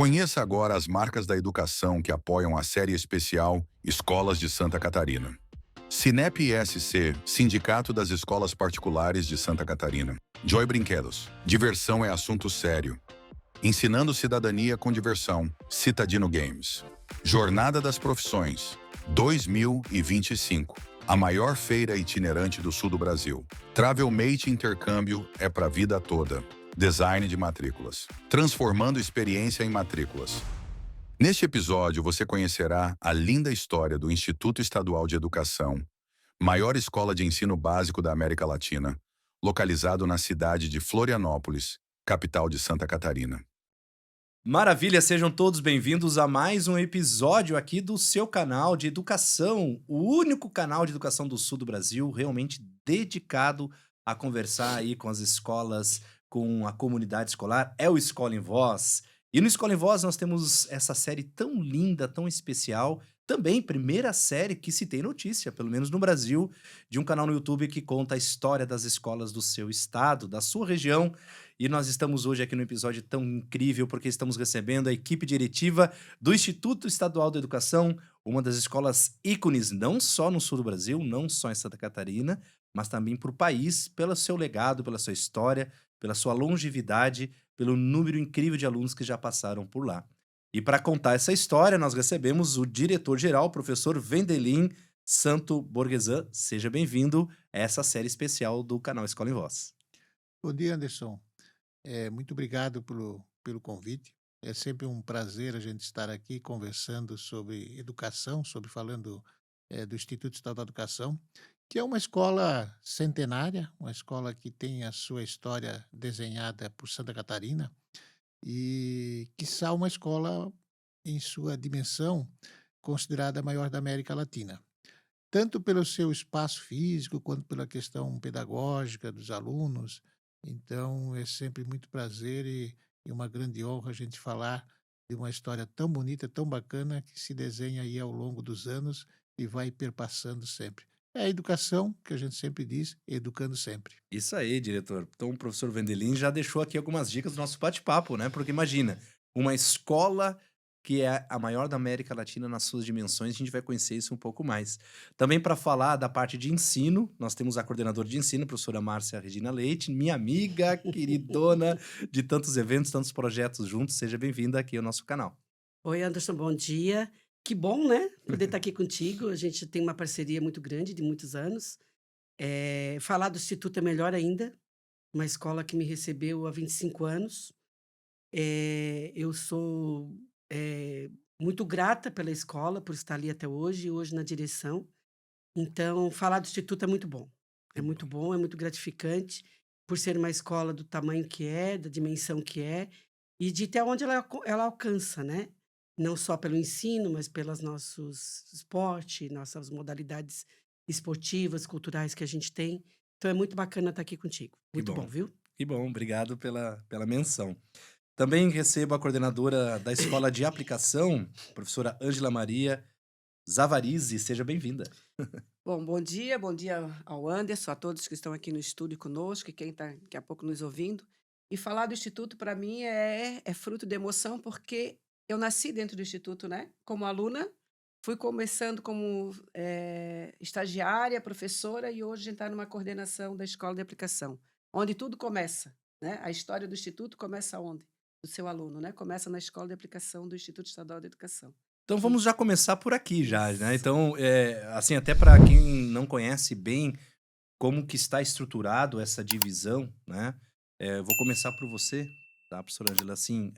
Conheça agora as marcas da educação que apoiam a série especial Escolas de Santa Catarina. Sinep ISC, Sindicato das Escolas Particulares de Santa Catarina. Joy Brinquedos, diversão é assunto sério. Ensinando cidadania com diversão, Citadino Games. Jornada das Profissões, 2025. A maior feira itinerante do sul do Brasil. Travelmate Intercâmbio é para a vida toda. Design de matrículas. Transformando experiência em matrículas. Neste episódio, você conhecerá a linda história do Instituto Estadual de Educação, maior escola de ensino básico da América Latina, localizado na cidade de Florianópolis, capital de Santa Catarina. Maravilha, sejam todos bem-vindos a mais um episódio aqui do seu canal de educação, o único canal de educação do sul do Brasil realmente dedicado a conversar aí com as escolas, com a comunidade escolar, é o Escola em Voz. E no Escola em Voz nós temos essa série tão linda, tão especial, também primeira série que se tem notícia, pelo menos no Brasil, de um canal no YouTube que conta a história das escolas do seu estado, da sua região. E nós estamos hoje aqui no episódio tão incrível porque estamos recebendo a equipe diretiva do Instituto Estadual da Educação, uma das escolas ícones, não só no sul do Brasil, não só em Santa Catarina, mas também para o país, pelo seu legado, pela sua história, pela sua longevidade, pelo número incrível de alunos que já passaram por lá. E para contar essa história, nós recebemos o diretor-geral, o professor Vendelin Santo Borgesan. Seja bem-vindo a essa série especial do canal Escola em Voz. Bom dia, Anderson. Muito obrigado pelo convite. É sempre um prazer a gente estar aqui conversando sobre educação, falando do Instituto Estadual da Educação, que é uma escola centenária, uma escola que tem a sua história desenhada por Santa Catarina e, quiçá, uma escola em sua dimensão considerada a maior da América Latina. Tanto pelo seu espaço físico, quanto pela questão pedagógica dos alunos. Então, é sempre muito prazer e uma grande honra a gente falar de uma história tão bonita, tão bacana, que se desenha aí ao longo dos anos e vai perpassando sempre. É a educação, que a gente sempre diz, educando sempre. Isso aí, diretor. Então, o professor Vendelin já deixou aqui algumas dicas do nosso bate-papo, né? Porque imagina, uma escola que é a maior da América Latina nas suas dimensões, a gente vai conhecer isso um pouco mais. Também para falar da parte de ensino, nós temos a coordenadora de ensino, a professora Márcia Regina Leite, minha amiga, queridona de tantos eventos, tantos projetos juntos. Seja bem-vinda aqui ao nosso canal. Oi, Anderson, bom dia. Que bom, né, poder estar aqui contigo. A gente tem uma parceria muito grande de muitos anos. Falar do Instituto é melhor ainda, uma escola que me recebeu há 25 anos. Eu sou muito grata pela escola, por estar ali até hoje, e hoje na direção. Então, falar do Instituto é muito bom. Que É bom. muito bom, é muito gratificante, por ser uma escola do tamanho que é, da dimensão que é, e de até onde ela alcança, né? Não só pelo ensino, mas pelos nossos esporte, nossas modalidades esportivas, culturais que a gente tem. Então é muito bacana estar aqui contigo. Que Muito bom, bom. viu? Que bom, obrigado pela menção. Também recebo a coordenadora da Escola de Aplicação, professora Ângela Maria Zavarizi. Seja bem-vinda. Bom dia ao Anderson, a todos que estão aqui no estúdio conosco e quem está daqui a pouco nos ouvindo. E falar do Instituto, para mim, é fruto de emoção, porque eu nasci dentro do Instituto, né? Como aluna, fui começando como estagiária, professora, e hoje a gente está numa coordenação da Escola de Aplicação, onde tudo começa, né? A história do Instituto começa onde? Do seu aluno, né? Começa na Escola de Aplicação do Instituto Estadual de Educação. Então vamos já começar por aqui já, né? Isso. Então, assim, até para quem não conhece bem como que está estruturado essa divisão, né? Vou começar por você, tá, professora Ângela? Assim,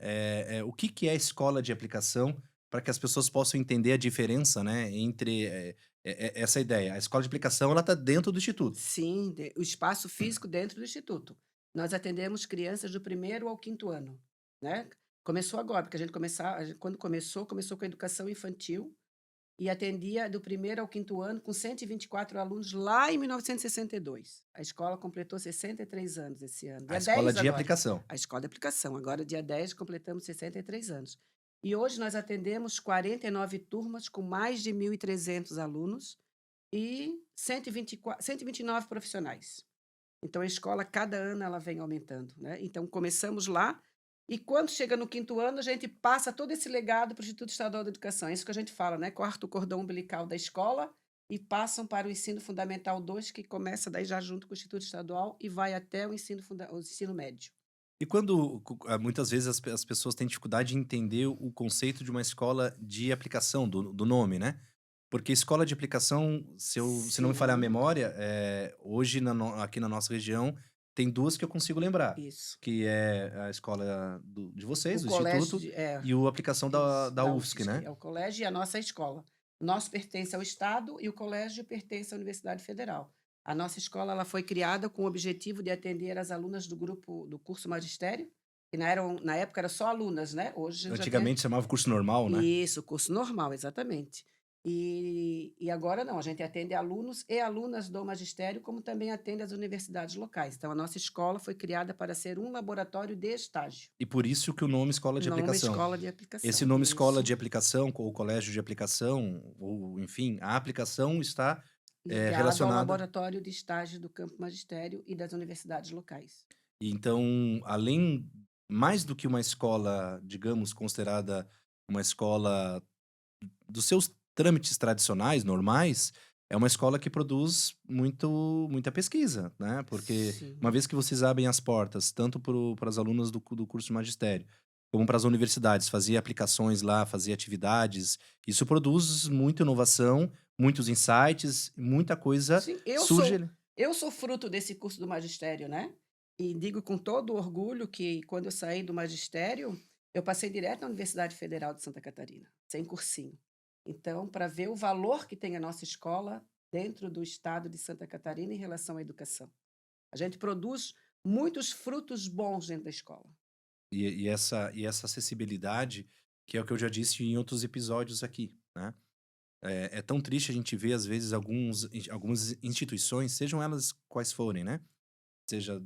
o que que é escola de aplicação para que as pessoas possam entender a diferença, né, entre essa ideia. A escola de aplicação, ela está dentro do instituto. Sim, o espaço físico dentro do instituto. Nós atendemos crianças do primeiro ao quinto ano, né? Começou agora, porque quando começou com a educação infantil e atendia do primeiro ao quinto ano com 124 alunos lá em 1962. A escola completou 63 anos esse ano. A Dia escola 10 de agora. aplicação. A escola de aplicação. Agora, dia 10, completamos 63 anos. E hoje nós atendemos 49 turmas com mais de 1.300 alunos e 129 profissionais. Então, a escola, cada ano, ela vem aumentando, né? Então, começamos lá E quando chega no 5º ano, a gente passa todo esse legado para o Instituto Estadual de Educação. É isso que a gente fala, né? Corta o cordão umbilical da escola e passam para o ensino fundamental 2, que começa daí já junto com o Instituto Estadual e vai até o ensino médio. E quando muitas vezes as pessoas têm dificuldade de entender o conceito de uma escola de aplicação do nome, né? Porque escola de aplicação, se não me falhar a Sim, memória, hoje aqui na nossa região tem duas que eu consigo lembrar, isso. que é a escola de O vocês, do colégio Instituto, de e a aplicação isso, da da UFSC, UFSC, né? é o colégio e a nossa escola. O nosso pertence ao Estado e o colégio pertence à Universidade Federal. A nossa escola ela foi criada com o objetivo de atender as alunas do grupo do curso magistério, que na época era só alunas, né? Hoje a gente já tem Antigamente chamava curso normal, né? isso, curso normal, exatamente. E agora não, a gente atende alunos e alunas do magistério, como também atende as universidades locais. Então, a nossa escola foi criada para ser um laboratório de estágio, E por isso que o nome escola de não uma aplicação. escola de Esse aplicação. nome escola Isso. de aplicação, ou colégio de aplicação, ou enfim, a aplicação está Ligado ao relacionada. laboratório de estágio do campo magistério e das universidades locais. E então, além, mais do que uma escola, digamos, considerada uma escola dos seus trâmites tradicionais, normais, é uma escola que produz muita pesquisa, né? Porque uma Sim. vez que vocês abrem as portas, tanto para as alunas do curso de magistério, como para as universidades, fazer aplicações lá, fazer atividades, isso produz muita inovação, muitos insights, muita coisa Sim, surge ali. eu sou fruto desse curso do magistério, né? E digo com todo orgulho que quando eu saí do magistério, eu passei direto na Universidade Federal de Santa Catarina, sem cursinho. Então, para ver o valor que tem a nossa escola dentro do estado de Santa Catarina em relação à educação. A gente produz muitos frutos bons dentro da escola. E essa acessibilidade, que é o que eu já disse em outros episódios aqui, né? É tão triste a gente ver, às vezes, algumas instituições, sejam elas quais forem, né? Seja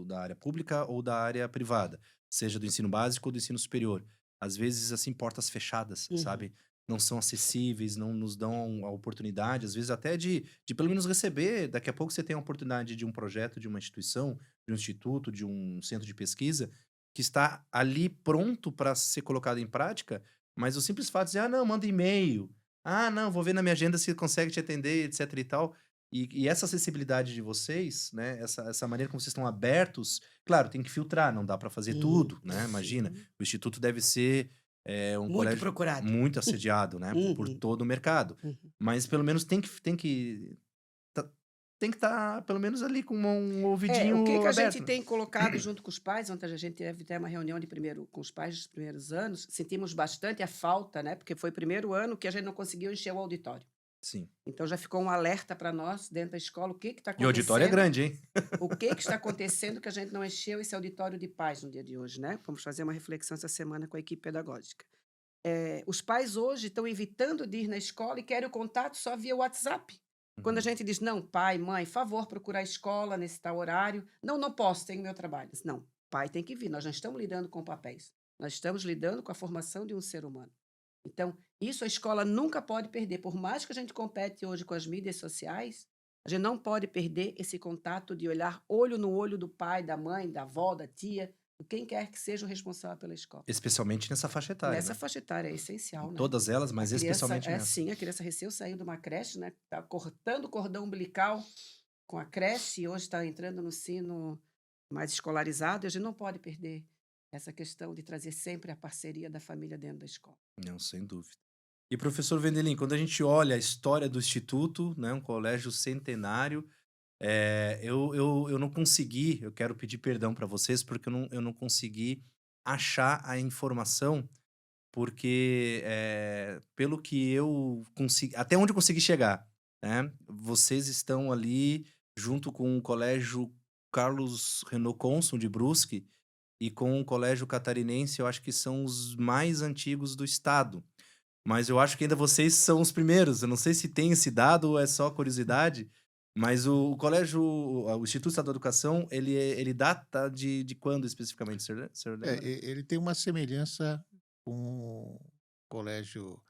da área pública ou da área privada, seja do ensino básico ou do ensino superior. Às vezes, assim, portas fechadas, Uhum. sabe? Não são acessíveis, não nos dão a oportunidade, às vezes até de pelo menos receber. Daqui a pouco você tem a oportunidade de um projeto, de uma instituição, de um instituto, de um centro de pesquisa, que está ali pronto para ser colocado em prática, mas o simples fato de dizer, ah, não, manda e-mail. Ah, não, vou ver na minha agenda se consegue te atender, etc e tal. E essa acessibilidade de vocês, né, essa maneira como vocês estão abertos, claro, tem que filtrar, não dá para fazer tudo, né? Imagina, Sim. o instituto deve ser um Muito colégio procurado. muito assediado, né, por Uhum, todo o mercado. Uhum. Mas pelo menos tá- tem que estar pelo menos ali com um O que que ouvidinho a gente aberto, né? tem colocado junto com os pais, ontem a gente teve até uma reunião com os pais dos primeiros anos, sentimos bastante a falta, né? Porque foi o primeiro ano que a gente não conseguiu encher o auditório. Sim. Então já ficou um alerta para nós dentro da escola, o que está E o auditório é acontecendo, grande, hein? o que está acontecendo que a gente não encheu esse auditório de pais no dia de hoje, né? Vamos fazer uma reflexão essa semana com a equipe pedagógica. Os pais hoje estão evitando de ir na escola e querem o contato só via WhatsApp. Quando a Uhum. gente diz, não, pai, mãe, favor, procurar a escola nesse tal horário. Não, não posso, tenho meu trabalho. Diz, não, pai tem que vir, nós não estamos lidando com papéis. Nós estamos lidando com a formação de um ser humano. Então, isso a escola nunca pode perder. Por mais que a gente compete hoje com as mídias sociais, a gente não pode perder esse contato de olhar olho no olho do pai, da mãe, da avó, da tia, de quem quer que seja o responsável pela escola. Especialmente nessa faixa etária, Nessa né? faixa etária é Em essencial, né? todas elas, A mas criança, especialmente nessa. sim, a criança recém saiu de uma creche, né? Tá cortando o cordão umbilical com a creche e hoje está entrando no ensino mais escolarizado. E a gente não pode perder essa questão de trazer sempre a parceria da família dentro da escola. Não, sem dúvida. E professor Vendelin, quando a gente olha a história do Instituto, né, um colégio centenário, eu não consegui, eu quero pedir perdão para vocês, porque eu não consegui achar a informação, porque pelo que eu consegui, até onde eu consegui chegar, né, vocês estão ali junto com o Colégio Carlos Renaud Consul de Brusque e com o Colégio Catarinense, eu acho que são os mais antigos do estado. Mas eu acho que ainda vocês são os primeiros. Eu não sei se tem esse dado ou é só curiosidade, mas o colégio, o Instituto Estadual de Educação, ele data de quando especificamente, o senhor lembra? Ele tem uma semelhança com o colégio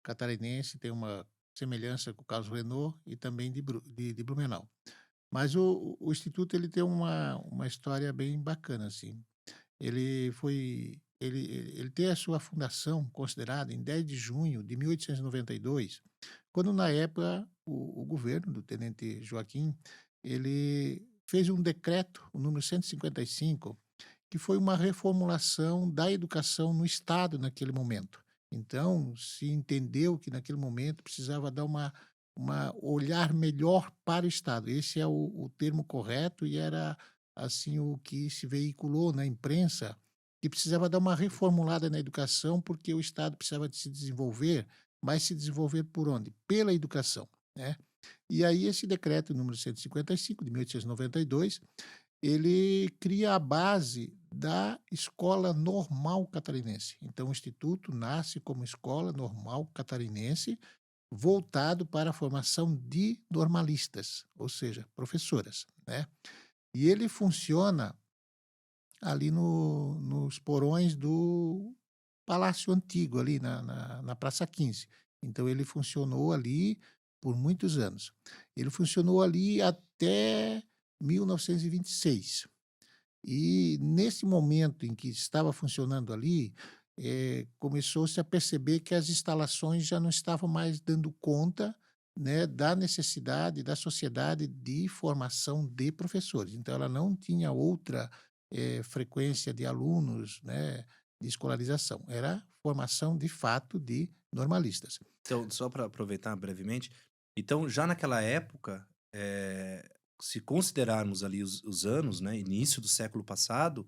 catarinense, tem uma semelhança com o Carlos Renault e também de Blumenau. Mas o instituto ele tem uma história bem bacana, assim. ele tem a sua fundação considerada em 10 de junho de 1892, quando na época o governo do Tenente Joaquim, ele fez um decreto, o número 155, que foi uma reformulação da educação no estado naquele momento. Então, se entendeu que naquele momento precisava dar uma olhar melhor para o estado. Esse é o termo correto e era assim o que se veiculou na imprensa, que precisava dar uma reformulada na educação, porque o estado precisava de se desenvolver, mas se desenvolver por onde? Pela educação, né? E aí esse decreto número 155 de 1892, ele cria a base da Escola Normal Catarinense. Então o instituto nasce como Escola Normal Catarinense, voltado para a formação de normalistas, ou seja, professoras, né? E ele funciona ali nos porões do Palácio Antigo, ali na Praça 15. Então ele funcionou ali por muitos anos. Ele funcionou ali até 1926. E nesse momento em que estava funcionando ali, começou-se a perceber que as instalações já não estavam mais dando conta, né, da necessidade da sociedade de formação de professores. Então, ela não tinha outra frequência de alunos, né, de escolarização. Era formação de fato de normalistas. Então, só para aproveitar brevemente, então já naquela época, se considerarmos ali os anos, né, início do século passado,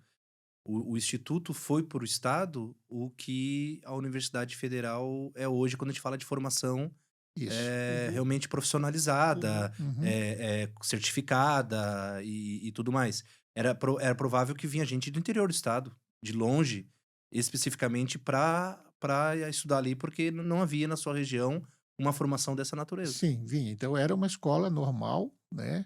o Instituto foi para o Estado o que a Universidade Federal é hoje quando a gente fala de formação Isso. realmente profissionalizada, Uhum. certificada e tudo mais. Era provável que vinha gente do interior do Estado, de longe, especificamente para estudar ali, porque não havia na sua região uma formação dessa natureza. Sim, vinha. Então era uma escola normal, né,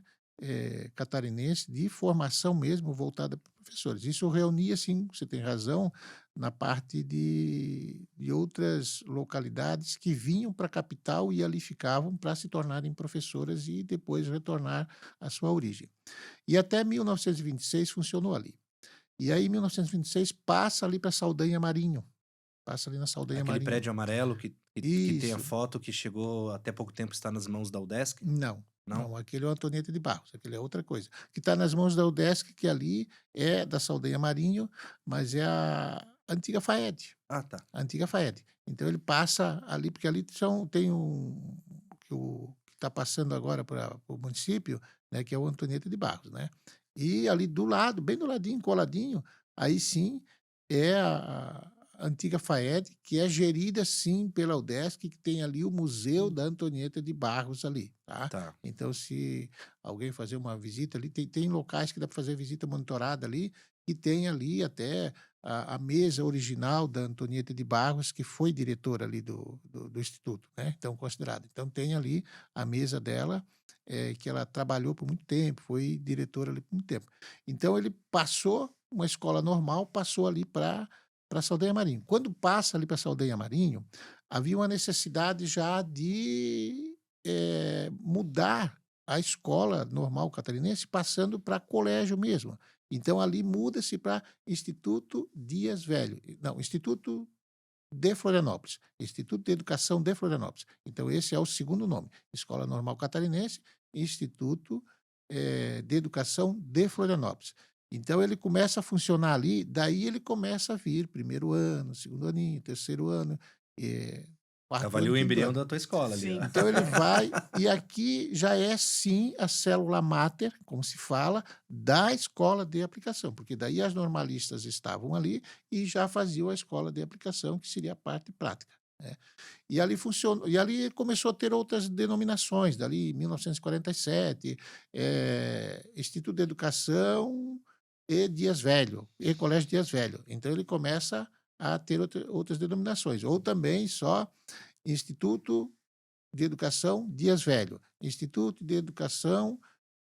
catarinense, de formação mesmo voltada para professores. Isso reunia, sim, você tem razão, na parte de outras localidades que vinham para a capital e ali ficavam para se tornarem professoras e depois retornar à sua origem. E até 1926 funcionou ali. E aí, em 1926, passa ali para Saldanha Marinho. Passa ali na Saldanha Aquele Marinho. prédio amarelo que tem a Isso. foto que chegou até pouco tempo está nas mãos da UDESC? Não, Não? não, aquele é o Antonieta de Barros, aquele é outra coisa. Que está nas mãos da UDESC, que ali é da Saldanha Marinho, mas é a antiga FAED, Ah, tá. a antiga FAED. Então ele passa ali, porque ali tem que está passando agora para o município, né, que é o Antonieta de Barros, né? E ali do lado, bem do ladinho, coladinho, aí sim é a antiga FAED, que é gerida sim pela UDESC, que tem ali o Museu da Antonieta de Barros ali, tá? Tá. Então, se alguém fazer uma visita ali, tem locais que dá para fazer visita monitorada ali, e tem ali até a mesa original da Antonieta de Barros, que foi diretora ali do Instituto, né? Então, considerado. Então, tem ali a mesa dela, que ela trabalhou por muito tempo, foi diretora ali por muito tempo. Então, ele passou uma escola normal, passou ali para Saldanha Marinho. Quando passa ali para Saldanha Marinho, havia uma necessidade já de mudar a escola normal catarinense, passando para colégio mesmo. Então, ali muda-se para Instituto Dias Velho. Não, Instituto de Florianópolis. Instituto de Educação de Florianópolis. Então, esse é o segundo nome. Escola Normal Catarinense, Instituto de Educação de Florianópolis. Então, ele começa a funcionar ali, daí ele começa a vir primeiro ano, segundo aninho, terceiro ano, quarto Tava ali ano, o quinto embrião ano. da tua escola ali, Sim. ó. Então ele vai, e aqui já é sim a célula máter, como se fala, da escola de aplicação, porque daí as normalistas estavam ali e já faziam a escola de aplicação, que seria a parte prática, né? E ali funcionou, e ali começou a ter outras denominações, dali em 1947, Instituto de Educação e Dias Velho, e Colégio Dias Velho. Então ele começa a ter outras denominações, ou também só Instituto de Educação Dias Velho, Instituto de Educação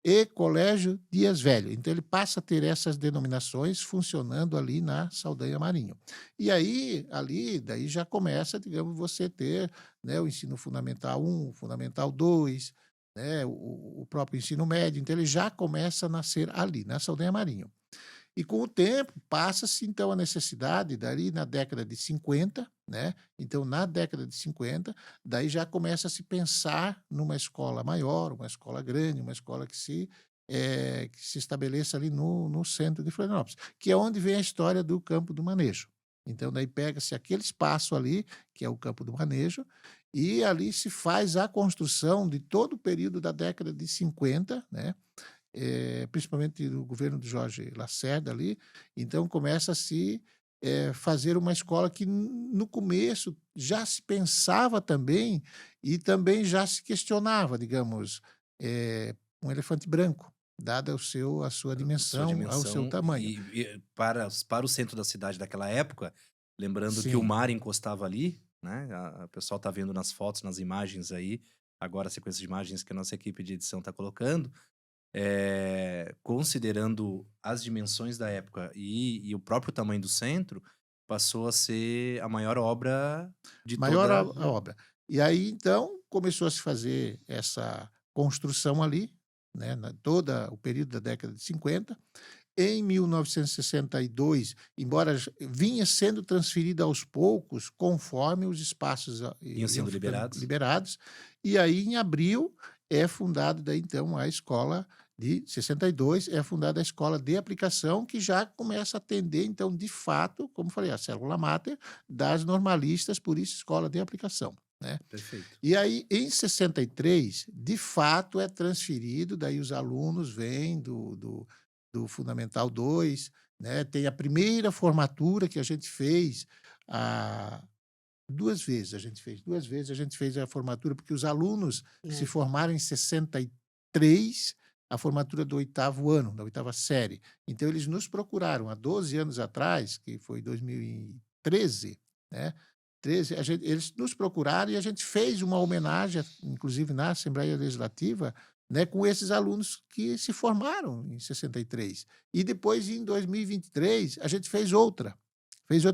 e Colégio Dias Velho. Então ele passa a ter essas denominações funcionando ali na Saldanha Marinho. E aí, ali, daí já começa, digamos, você ter, né, o ensino fundamental 1, fundamental 2, né, o próprio ensino médio. Então ele já começa a nascer ali, na Saldanha Marinho. E com o tempo, passa-se então a necessidade, dali na década de 50, né? Então, na década de 50, daí já começa a se pensar numa escola maior, uma escola grande, uma escola que se estabeleça ali no centro de Florianópolis, que é onde vem a história do Campo do Manejo. Então, daí pega-se aquele espaço ali, que é o Campo do Manejo, e ali se faz a construção de todo o período da década de 50, né? Principalmente do governo de Jorge Lacerda ali. Então, começa a se fazer uma escola que, no começo, já se pensava também e também já se questionava, digamos, um elefante branco, dada a sua A sua dimensão, ao seu dimensão tamanho. e para o centro da cidade daquela época, lembrando que o Sim, mar encostava ali, né? O pessoal tá vendo nas fotos, nas imagens aí, agora a sequência de imagens que a nossa equipe de edição tá colocando, considerando as dimensões da época e o próprio tamanho do centro, passou a ser a maior obra de maior toda a obra. E aí, então, começou a se fazer essa construção ali, né, todo o período da década de 50. Em 1962, embora vinha sendo transferida aos poucos, conforme os espaços iam iam sendo ficando liberados. liberados, e aí em abril é fundada daí então a escola de 62, é fundada a escola de aplicação, que já começa a atender então de fato, como falei, a célula máter das normalistas, por isso escola de aplicação, né? Perfeito. E aí, em 63, de fato, é transferido, daí os alunos vêm do Fundamental 2, né? Tem a primeira formatura que a gente fez a 2 vezes, a gente fez 2 vezes, a gente fez a formatura, porque os alunos se É. formaram em 63, a formatura do 8º ano, da 8ª série. Então eles nos procuraram há 12 anos atrás, que foi 2013, né, 13, eles nos procuraram e a gente fez uma homenagem, inclusive na Assembleia Legislativa, né, com esses alunos que se formaram em 63. E depois, em 2023, a gente fez outra,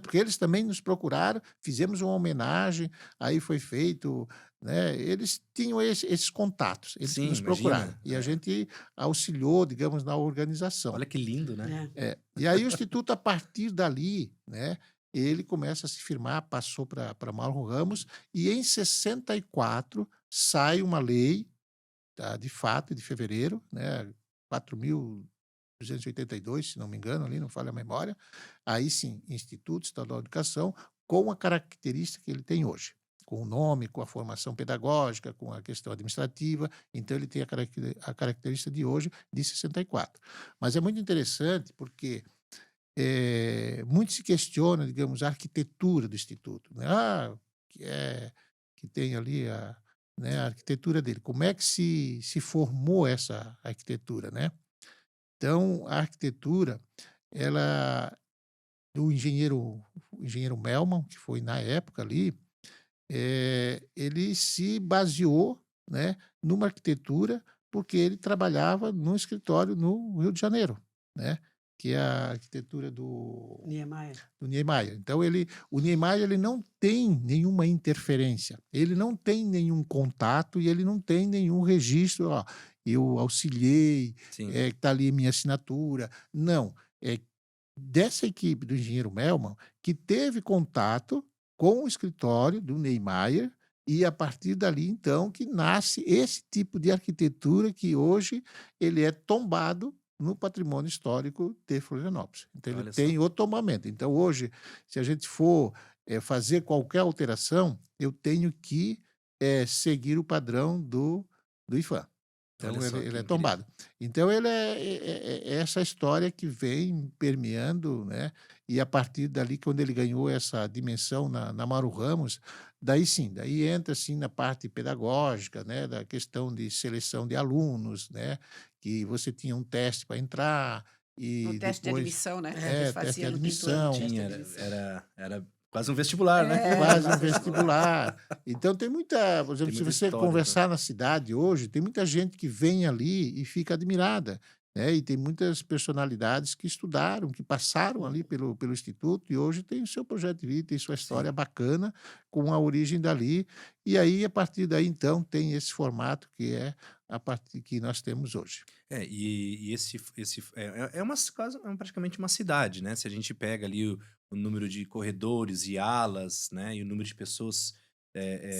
porque eles também nos procuraram, fizemos uma homenagem, aí foi feito, né, eles tinham esses contatos, eles Sim, nos procuraram, imagina. e a gente auxiliou, digamos, na organização. Olha que lindo, né? É. E aí o Instituto, a partir dali, né, ele começa a se firmar, passou para Mauro Ramos, e em 64 sai uma lei, tá, de fato, de fevereiro, né, 4.282, se não me engano, ali, não falha a memória, aí sim, Instituto Estadual de Educação, com a característica que ele tem hoje, com o nome, com a formação pedagógica, com a questão administrativa, então ele tem a característica de hoje, de 64. Mas é muito interessante porque muito se questiona, digamos, a arquitetura do Instituto, né? Que, que tem ali né, a arquitetura dele. Como é que se formou essa arquitetura, né? Então, a arquitetura, ela, o engenheiro Melman, que foi na época ali, ele se baseou, né, numa arquitetura, porque ele trabalhava num escritório no Rio de Janeiro, né? Que é a arquitetura Niemeyer. do Niemeyer. Então o Niemeyer ele não tem nenhuma interferência, ele não tem nenhum contato e ele não tem nenhum registro, ó, eu auxiliei, Sim. está ali minha assinatura. Não, é dessa equipe do engenheiro Melman que teve contato com o escritório do Niemeyer e a partir dali então que nasce esse tipo de arquitetura que hoje ele é tombado no patrimônio histórico de Florianópolis. Então ele Olha só. tem o tombamento. Então hoje, se a gente for fazer qualquer alteração, eu tenho que seguir o padrão do IFAM. Olha Então só ele que é incrível. tombado. Então ele é essa história que vem permeando, né, e a partir dali, quando ele ganhou essa dimensão na Mauro Ramos, daí sim, daí entra, assim, na parte pedagógica, né, da questão de seleção de alunos, né, que você tinha um teste para entrar No e teste de depois admissão, né? É. Eles teste de faziam no 5º ano, admissão. teste de Tinha, admissão. era quase um vestibular, né? É, Quase um quase vestibular. vestibular. Então tem muita, por exemplo, Tem se muita você história, então. conversar na cidade hoje, tem muita gente que vem ali e fica admirada, né? E tem muitas personalidades que estudaram, que passaram ali pelo instituto e hoje tem o seu projeto de vida, tem sua história Sim. bacana com a origem dali. E aí, a partir daí, então, tem esse formato que é a partir que nós temos hoje. E quase, praticamente uma cidade, né? Se a gente pega ali o número de corredores e alas, né? E o número de pessoas.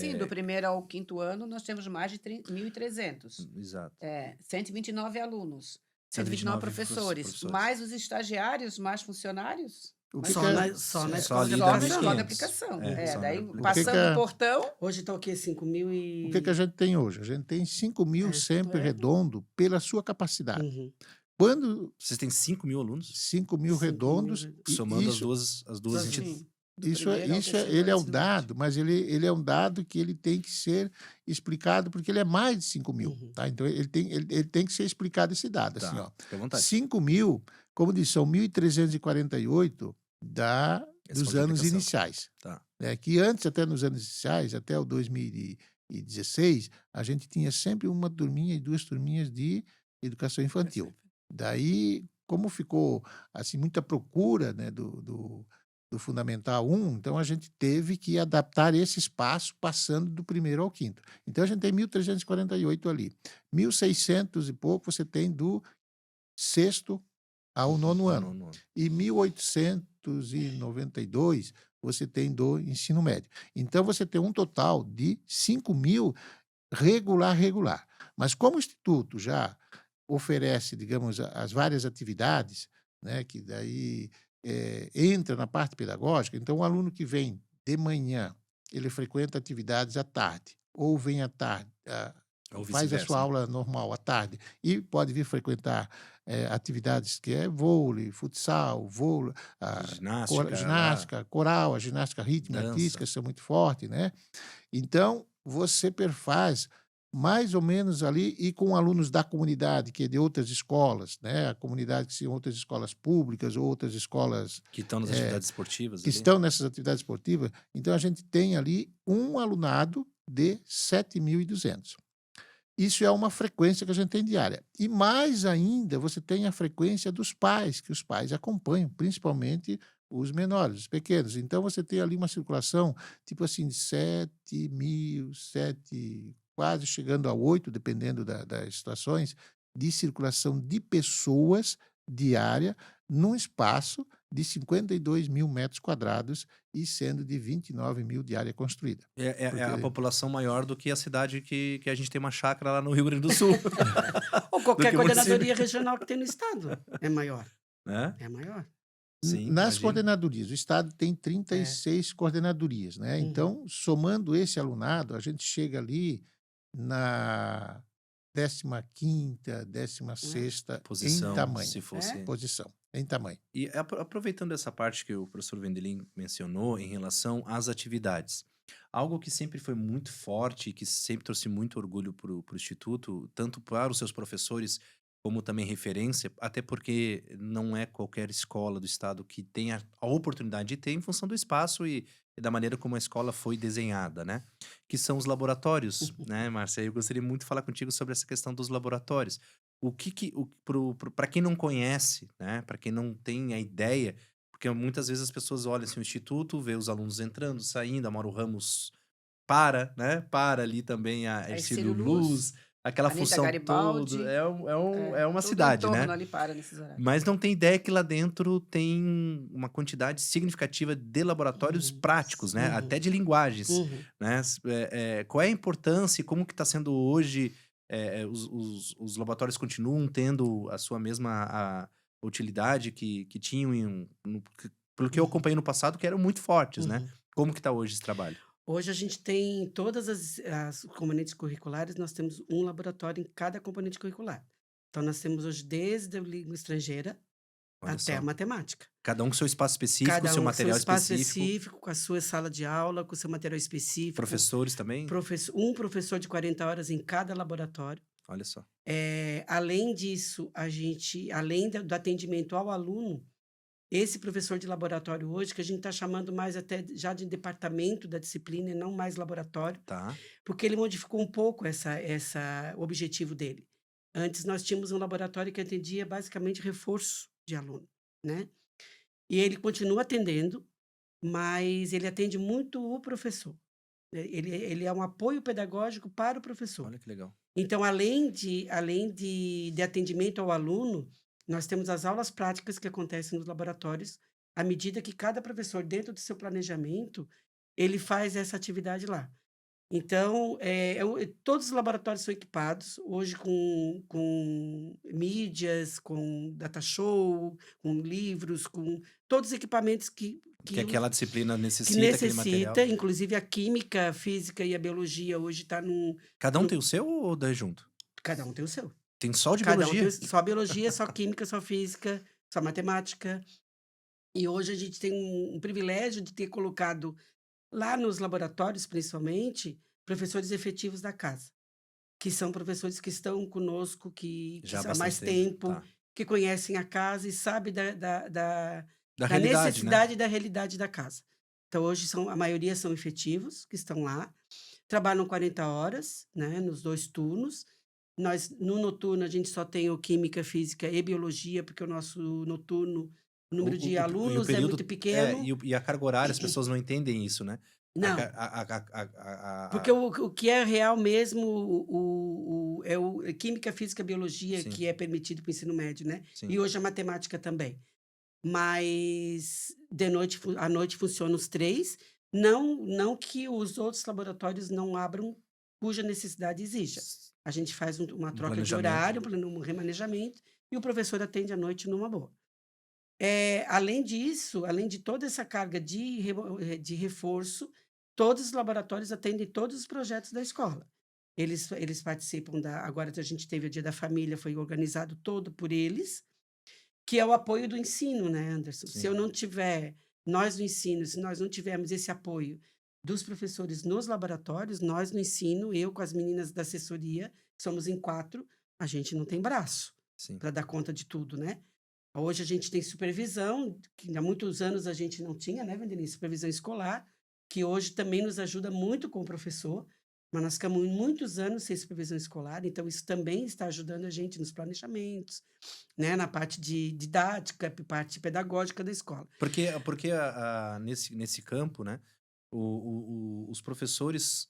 Sim, do primeiro ao quinto ano, nós temos mais de 1.300. Exato. 129 alunos, 129 129 professores, professores. mais os estagiários, mais funcionários. O Mas que Só que é- na, só na Só escola ali de dá só na 1.500. escola de aplicação. aplicação. Só na Daí, aplicação. passando que o portão, Hoje está o quê? 5 mil O que a gente tem hoje? A gente tem 5 mil sempre É. redondo pela sua capacidade. Uhum. Quando Vocês têm 5 mil alunos? 5 mil 5 mil redondos, redondos. e Somando isso, as duas Sim. entidades. do isso, primeiro ao isso terceiro ele é ano o ensino médio. dado, mas ele é um dado que ele tem que ser explicado, porque ele é mais de 5 mil. Uhum. Tá? Então, ele tem que ser explicado esse dado. Assim, ó. Fica à vontade. 5 mil, como disse, são 1.348 dos Escola de anos aplicação. iniciais. Tá. Né? Que antes, até nos anos iniciais, até o 2016, a gente tinha sempre uma turminha e 2 turminhas de educação infantil. Daí, como ficou assim muita procura, né, do Fundamental 1, então a gente teve que adaptar esse espaço passando do primeiro ao quinto. Então a gente tem 1.348 ali. 1.600 e pouco você tem do sexto ao nono ano. Nono ano. E 1.892 você tem do ensino médio. Então você tem um total de 5 mil regular. Mas como o Instituto já oferece, digamos, as várias atividades, né, que daí entra na parte pedagógica, então o aluno que vem de manhã, ele frequenta atividades à tarde, ou vem à tarde, Ou faz a vice-versa, sua né? aula normal à tarde, e pode vir frequentar atividades que é vôlei, futsal, Ginástica, ginástica, coral, a ginástica rítmica, Dança. artística, são muito forte, né? Então, você perfaz mais ou menos ali e com alunos da comunidade, que é de outras escolas, né? A comunidade que são outras escolas públicas ou outras escolas que estão nas atividades esportivas que ali. estão nessas atividades esportivas. Então, a gente tem ali um alunado de 7.200. Isso é uma frequência que a gente tem diária. E mais ainda, você tem a frequência dos pais, que os pais acompanham, principalmente os menores, os pequenos. Então, você tem ali uma circulação, tipo assim, de 7.000, quase chegando a 8, dependendo das situações, de circulação de pessoas diária num espaço de 52 mil metros quadrados e sendo de 29 mil de área construída. É a Porque- população maior do que a cidade que a gente tem uma chácara lá no Rio Grande do Sul. Ou qualquer que o coordenadoria município. regional que tem no estado. É maior. Né? É maior. Sim, Nas imagino. coordenadorias, o Estado tem 36 coordenadorias, né? Uhum. Então, somando esse alunado, a gente chega ali na 15ª, 16ª Posição, em tamanho. se fosse. Posição, em tamanho. E aproveitando essa parte que o professor Vendelin mencionou em relação às atividades, algo que sempre foi muito forte e que sempre trouxe muito orgulho para o Instituto, tanto para os seus professores como também referência, até porque não é qualquer escola do estado que tenha a oportunidade de ter em função do espaço e da maneira como a escola foi desenhada, né? Que são os laboratórios, né, Márcia? Eu gostaria muito de falar contigo sobre essa questão dos laboratórios. Para quem não conhece, né? Para quem não tem a ideia, porque muitas vezes as pessoas olham assim, o instituto, vê os alunos entrando, saindo, a Mauro Ramos né? Para ali também a Ercílio Ercílio Luz, Luz, aquela Anita função Garibaldi. toda. É uma Tudo cidade, em torno né? ali para nesses horários. Mas não tem ideia que lá dentro tem uma quantidade significativa de laboratórios práticos, né? Uhum. Até de linguagens, Uhum. né? Qual é a importância e como que está sendo hoje? Os laboratórios continuam tendo a sua mesma utilidade que tinham pelo que eu acompanhei no passado, que eram muito fortes, né? Uhum. Como que está hoje esse trabalho? Hoje a gente tem todas as componentes curriculares, nós temos um laboratório em cada componente curricular. Então, nós temos hoje desde a língua estrangeira Olha até só. a matemática. Cada um com seu espaço específico, Cada seu um com seu material espaço específico. com a sua sala de aula, com o seu material específico. Professores também? Um professor de 40 horas em cada laboratório. Olha só. Além disso, além do atendimento ao aluno, esse professor de laboratório hoje, que a gente está chamando mais até já de departamento da disciplina e não mais laboratório, Tá. porque ele modificou um pouco o objetivo dele. Antes nós tínhamos um laboratório que atendia basicamente reforço de aluno, né? E ele continua atendendo, mas ele atende muito o professor. Ele é um apoio pedagógico para o professor. Olha que legal. Então, além de atendimento ao aluno, nós temos as aulas práticas que acontecem nos laboratórios, à medida que cada professor, dentro do seu planejamento, ele faz essa atividade lá. Então, todos os laboratórios são equipados, hoje com mídias, com data show, com livros, com todos os equipamentos Que que aquela disciplina que necessita aquele material. necessita, inclusive a química, a física e a biologia hoje está Cada um num tem o seu ou daí junto? cada um tem o seu. Tem só de Cada um tem biologia? só biologia, só química, só física, só matemática. E hoje a gente tem um privilégio de ter colocado lá nos laboratórios, principalmente, professores efetivos da casa, que são professores que estão conosco, que Já há há bastante mais tempo. tempo, Tá. que conhecem a casa e sabem Da da realidade, né? necessidade e da realidade da casa. Então, hoje a maioria são efetivos, que estão lá, trabalham 40 horas, né, nos 2 turnos. No noturno, a gente só tem o química, física e biologia, porque o nosso noturno, o número de E o alunos é muito período. pequeno. E a carga horária, as pessoas não entendem isso, né? A, Não, ca- porque a- o que é real mesmo é o química, física, biologia, Sim, que é permitido para o ensino médio, né? sim. E hoje a matemática também. Mas de noite, à noite funcionam os 3. Não que os outros laboratórios não abram, cuja necessidade exija. A gente faz uma Um troca de planejamento. horário, um remanejamento, e o professor atende à noite numa boa. Além disso, além de toda essa carga de reforço, todos os laboratórios atendem todos os projetos da escola. Eles participam agora a gente teve o Dia da Família, foi organizado todo por eles, que é o apoio do ensino, né, Anderson? Se eu Sim. não tiver, nós no ensino, se nós não tivermos esse apoio dos professores nos laboratórios, nós no ensino, eu com as meninas da assessoria, somos em 4, a gente não tem braço Sim. para dar conta de tudo, né? Hoje a gente tem supervisão, que há muitos anos a gente não tinha, né, Vandeline? Supervisão escolar, que hoje também nos ajuda muito com o professor, mas nós ficamos muitos anos sem supervisão escolar, então isso também está ajudando a gente nos planejamentos, né, na parte de didática, parte pedagógica da escola. Porque nesse campo, né, os professores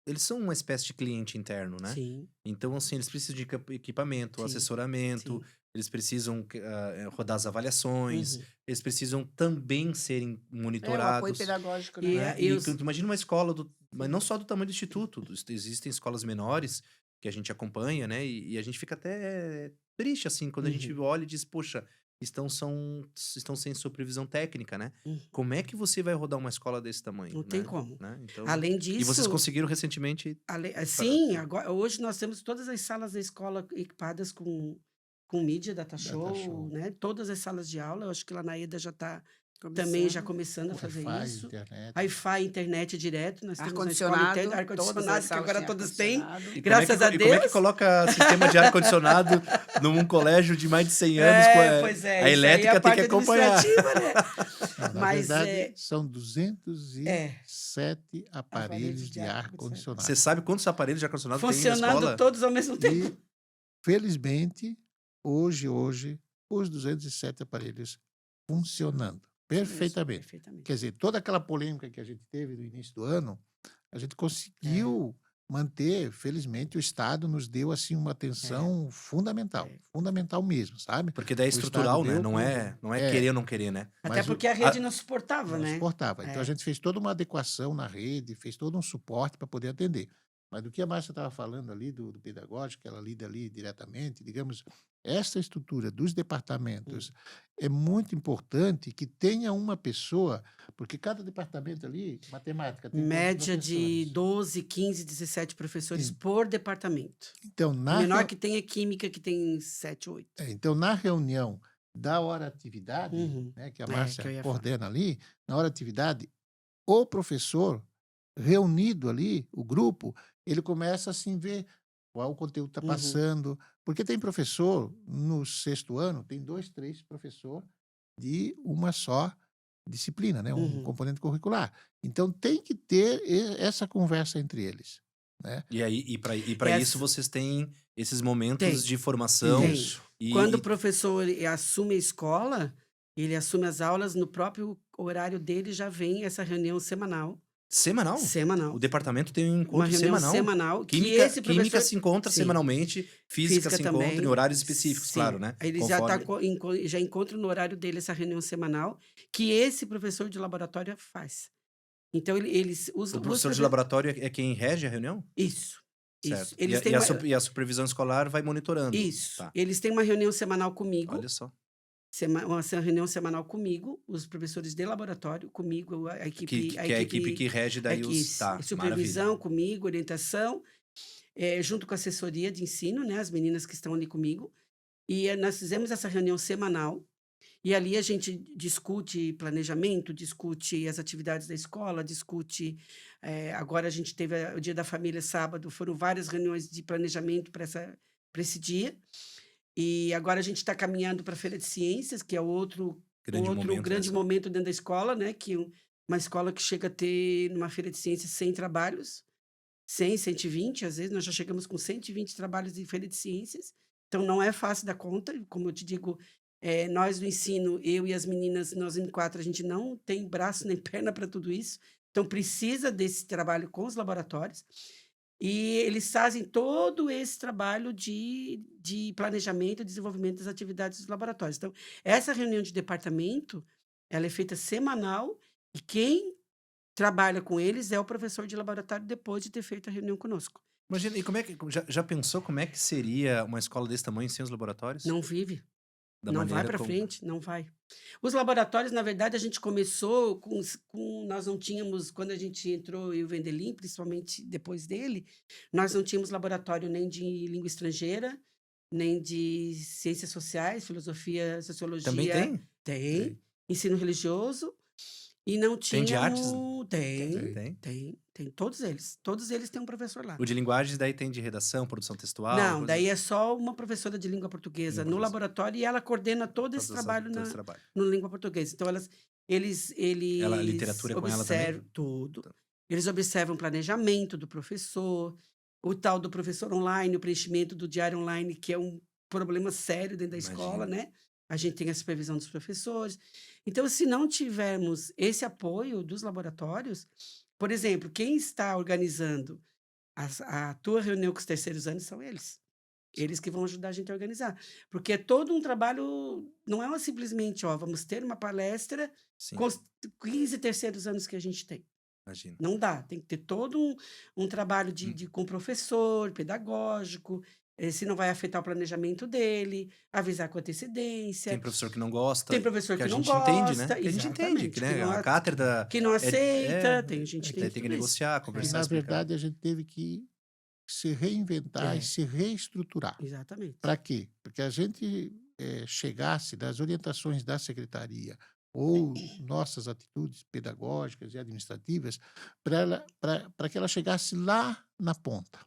eles são uma espécie de cliente interno, né? Sim, Então, assim, eles precisam de equipamento, sim, assessoramento, sim. eles precisam rodar as avaliações, Uhum. eles precisam também serem É, o apoio monitorados, pedagógico, E, né? né? e E os, tu imagina uma escola, mas sim, não só do tamanho do instituto, existem escolas menores que a gente acompanha, né? E a gente fica até triste, assim, quando a gente uhum, olha e diz, poxa, estão sem supervisão técnica, né? uhum. Como é que você vai rodar uma escola desse tamanho, Não tem né? como. Então, Além e vocês disso, conseguiram recentemente. sim, agora, hoje nós temos todas as salas da escola equipadas com mídia, data Data show, show, né? Todas as salas de aula. Eu acho que lá na EDA já está também já começando a fazer Wi-Fi, isso. internet. Wi-Fi, internet direto. Nós temos na escola Ar-condicionado, inteira, todas as ar-condicionado, que salas agora têm todas têm, ar-condicionado. graças a E como é que Deus. coloca sistema de ar-condicionado num colégio de mais de 100 anos? Pois é, A isso aí é elétrica a tem parte que acompanhar. administrativa, né? Não, na Mas verdade, são é, 207 aparelhos de ar-condicionado. Você sabe quantos aparelhos de ar-condicionado tem na funcionando escola? todos ao mesmo tempo. E, felizmente, hoje, os 207 aparelhos funcionando perfeitamente. Perfeitamente. Quer dizer, toda aquela polêmica que a gente teve no início do ano, a gente É, conseguiu manter, felizmente, o Estado nos deu assim uma é, atenção fundamental, é. fundamental mesmo, sabe? Porque daí é O Estado estrutural, né? deu Não é é, querer ou não querer, né? Até mas porque a rede não suportava, não né? suportava. Então a É. gente fez toda uma adequação na rede, fez todo um suporte para poder atender. Mas do que a Márcia estava falando ali, do pedagógico, que ela lida ali diretamente, digamos, essa estrutura dos Hum. departamentos é muito importante que tenha uma pessoa, porque cada departamento ali, matemática, tem quantos Média de professores? 12, 15, 17 professores Sim. por departamento. Então, O na, menor reu- que tem é química, que tem 7, 8. então, na reunião da hora atividade, Uhum. né, que a Que Márcia eu ia falar. coordena ali, na hora atividade, o professor reunido ali, o grupo, ele começa assim ver qual o conteúdo está Uhum. passando, porque tem professor no 6º ano, tem 2, 3 professor de uma só disciplina, né, um Uhum. componente curricular. Então tem que ter essa conversa entre eles, né? E para isso Essa vocês têm esses momentos tem, de formação tem. Isso. Quando o e professor assume a escola, ele assume as aulas, no próprio horário dele já vem essa reunião semanal Semanal? O Semanal. departamento tem um Uma encontro reunião semanal? semanal que Química, esse química professor. se encontra Sim. semanalmente, física Física se encontra em também. horários específicos, claro, Sim. né? Aí eles já, Conforme. já encontram no horário dele essa reunião semanal que esse professor de laboratório faz. Então, os O professor de professores. laboratório é quem rege a reunião? Isso, isso. Certo. Eles têm uma. E a supervisão escolar vai monitorando. Isso. Tá. Eles têm uma reunião semanal comigo. Olha só. Uma reunião semanal comigo, os professores de laboratório, comigo, a equipe. Que é a equipe que rege daí os. Tá, Supervisão maravilha. comigo, orientação, junto com a assessoria de ensino, né, as meninas que estão ali comigo. E nós fizemos essa reunião semanal. E ali a gente discute planejamento, discute as atividades da escola, discute. Agora a gente teve o Dia da Família sábado, foram várias reuniões de planejamento para esse dia. E agora a gente está caminhando para a Feira de Ciências, que é outro grande momento dentro da escola, né? Uma escola que chega a ter, numa Feira de Ciências, 100 trabalhos, 100, 120, às vezes nós já chegamos com 120 trabalhos de Feira de Ciências. Então não é fácil dar conta, como eu te digo, nós do ensino, eu e as meninas, nós em 4, a gente não tem braço nem perna para tudo isso, então precisa desse trabalho com os laboratórios. E eles fazem todo esse trabalho de planejamento e desenvolvimento das atividades dos laboratórios. Então, essa reunião de departamento, ela é feita semanal e quem trabalha com eles é o professor de laboratório depois de ter feito a reunião conosco. Imagina, e como é que. Já pensou como é que seria uma escola desse tamanho sem os laboratórios? Não vive. Da Não vai maneira para como. frente, não vai. Os laboratórios, na verdade, a gente começou nós não tínhamos, quando a gente entrou, eu e o Vendelim, principalmente depois dele, nós não tínhamos laboratório nem de língua estrangeira, nem de ciências sociais, filosofia, Também sociologia. tem? Tem. Ensino religioso. E não Tem de artes? tínhamos. Tem. Tem. Todos eles. Todos eles têm um professor lá. O de linguagens daí tem de redação, produção textual? Não, coisa- daí é só uma professora de língua portuguesa Língua no portuguesa. laboratório e ela coordena todo esse Todo trabalho esse trabalho. no língua portuguesa. Então, eles A literatura é com ela também? observam tudo. Tá. Eles observam o planejamento do professor, o tal do professor online, o preenchimento do diário online, que é um problema sério dentro da escola, Imagino. né? A gente tem a supervisão dos professores. Então, se não tivermos esse apoio dos laboratórios, por exemplo, quem está organizando a tua reunião com os terceiros anos são eles. Eles que vão ajudar a gente a organizar. Porque é todo um trabalho, não é simplesmente, vamos ter uma palestra Sim, com os 15 terceiros anos que a gente tem. imagino. Não dá, tem que ter todo um trabalho Hum. com professor, pedagógico, se não vai afetar o planejamento dele, avisar com antecedência. Tem professor que não gosta. Tem professor que que a não gente entende, né? gosta, Que a gente entende, exatamente, que, que né? não A a- cátedra que não aceita, é, a gente tem tem que tudo isso. negociar, E, conversar, na explicar. verdade, a gente teve que se reinventar É. e se reestruturar. Exatamente. Para quê? Porque a gente chegasse das orientações da secretaria ou nossas atitudes pedagógicas e administrativas para que ela chegasse lá na ponta,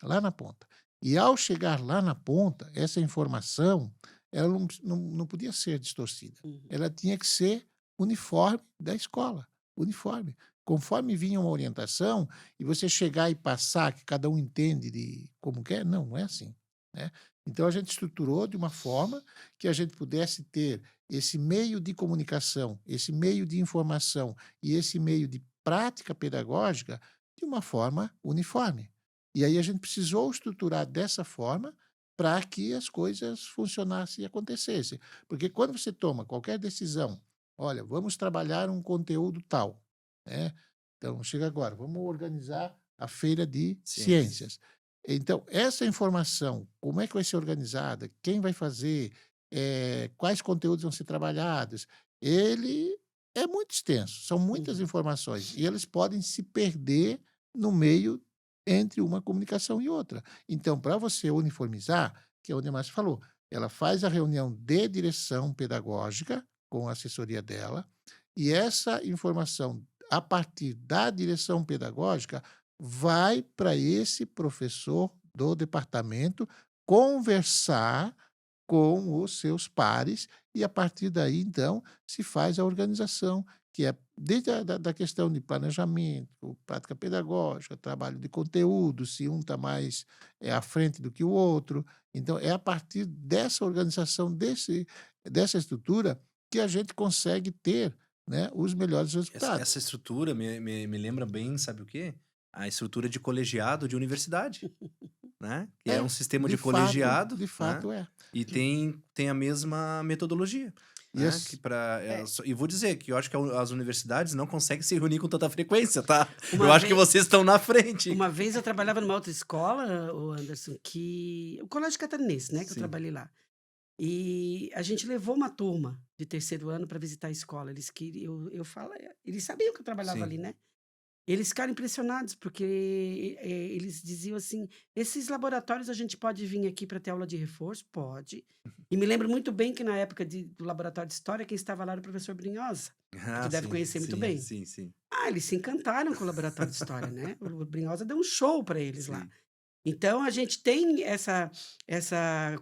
lá na ponta. E ao chegar lá na ponta, essa informação ela não podia ser distorcida. Uhum. Ela tinha que ser uniforme da escola, uniforme. Conforme vinha uma orientação, e você chegar e passar, que cada um entende de como quer, não é assim, né? Então a gente estruturou de uma forma que a gente pudesse ter esse meio de comunicação, esse meio de informação e esse meio de prática pedagógica de uma forma uniforme. E aí a gente precisou estruturar dessa forma para que as coisas funcionassem e acontecessem. Porque quando você toma qualquer decisão, olha, vamos trabalhar um conteúdo tal, né? Então, chega agora, vamos organizar a feira de ciências. Então, essa informação, como é que vai ser organizada, quem vai fazer, quais conteúdos vão ser trabalhados, ele é muito extenso, são muitas Uhum. informações, e eles podem se perder no meio entre uma comunicação e outra. Então, para você uniformizar, que é onde a Márcia falou, ela faz a reunião de direção pedagógica com a assessoria dela, e essa informação, a partir da direção pedagógica, vai para esse professor do departamento conversar com os seus pares e, a partir daí, então, se faz a organização, que é desde da questão de planejamento, prática pedagógica, trabalho de conteúdo, se um está mais à frente do que o outro. Então, é a partir dessa organização, dessa estrutura, que a gente consegue ter né, os melhores resultados. Essa estrutura me lembra bem, sabe o quê? A estrutura de colegiado de universidade, né? Que é um sistema de colegiado, de né? fato é. E tem a mesma metodologia, E né? esse- E vou dizer que eu acho que as universidades não conseguem se reunir com tanta frequência, tá? Uma Eu acho que vez- vocês estão na frente. Uma vez eu trabalhava numa outra escola, o Anderson, o Colégio Catarinense, né, que eu Sim. trabalhei lá. E a gente levou uma turma de terceiro ano para visitar a escola. Eles queriam, eles sabiam que eu trabalhava Sim. ali, né? Eles ficaram impressionados porque eles diziam assim: esses laboratórios a gente pode vir aqui para ter aula de reforço? Pode. E me lembro muito bem que na época do laboratório de história, quem estava lá era o professor Brinhosa. Ah, deve sim, conhecer muito sim, bem. Sim. Ah, eles se encantaram com o laboratório de história, né? O Brinhosa deu um show para eles lá. Sim. Então, a gente tem essa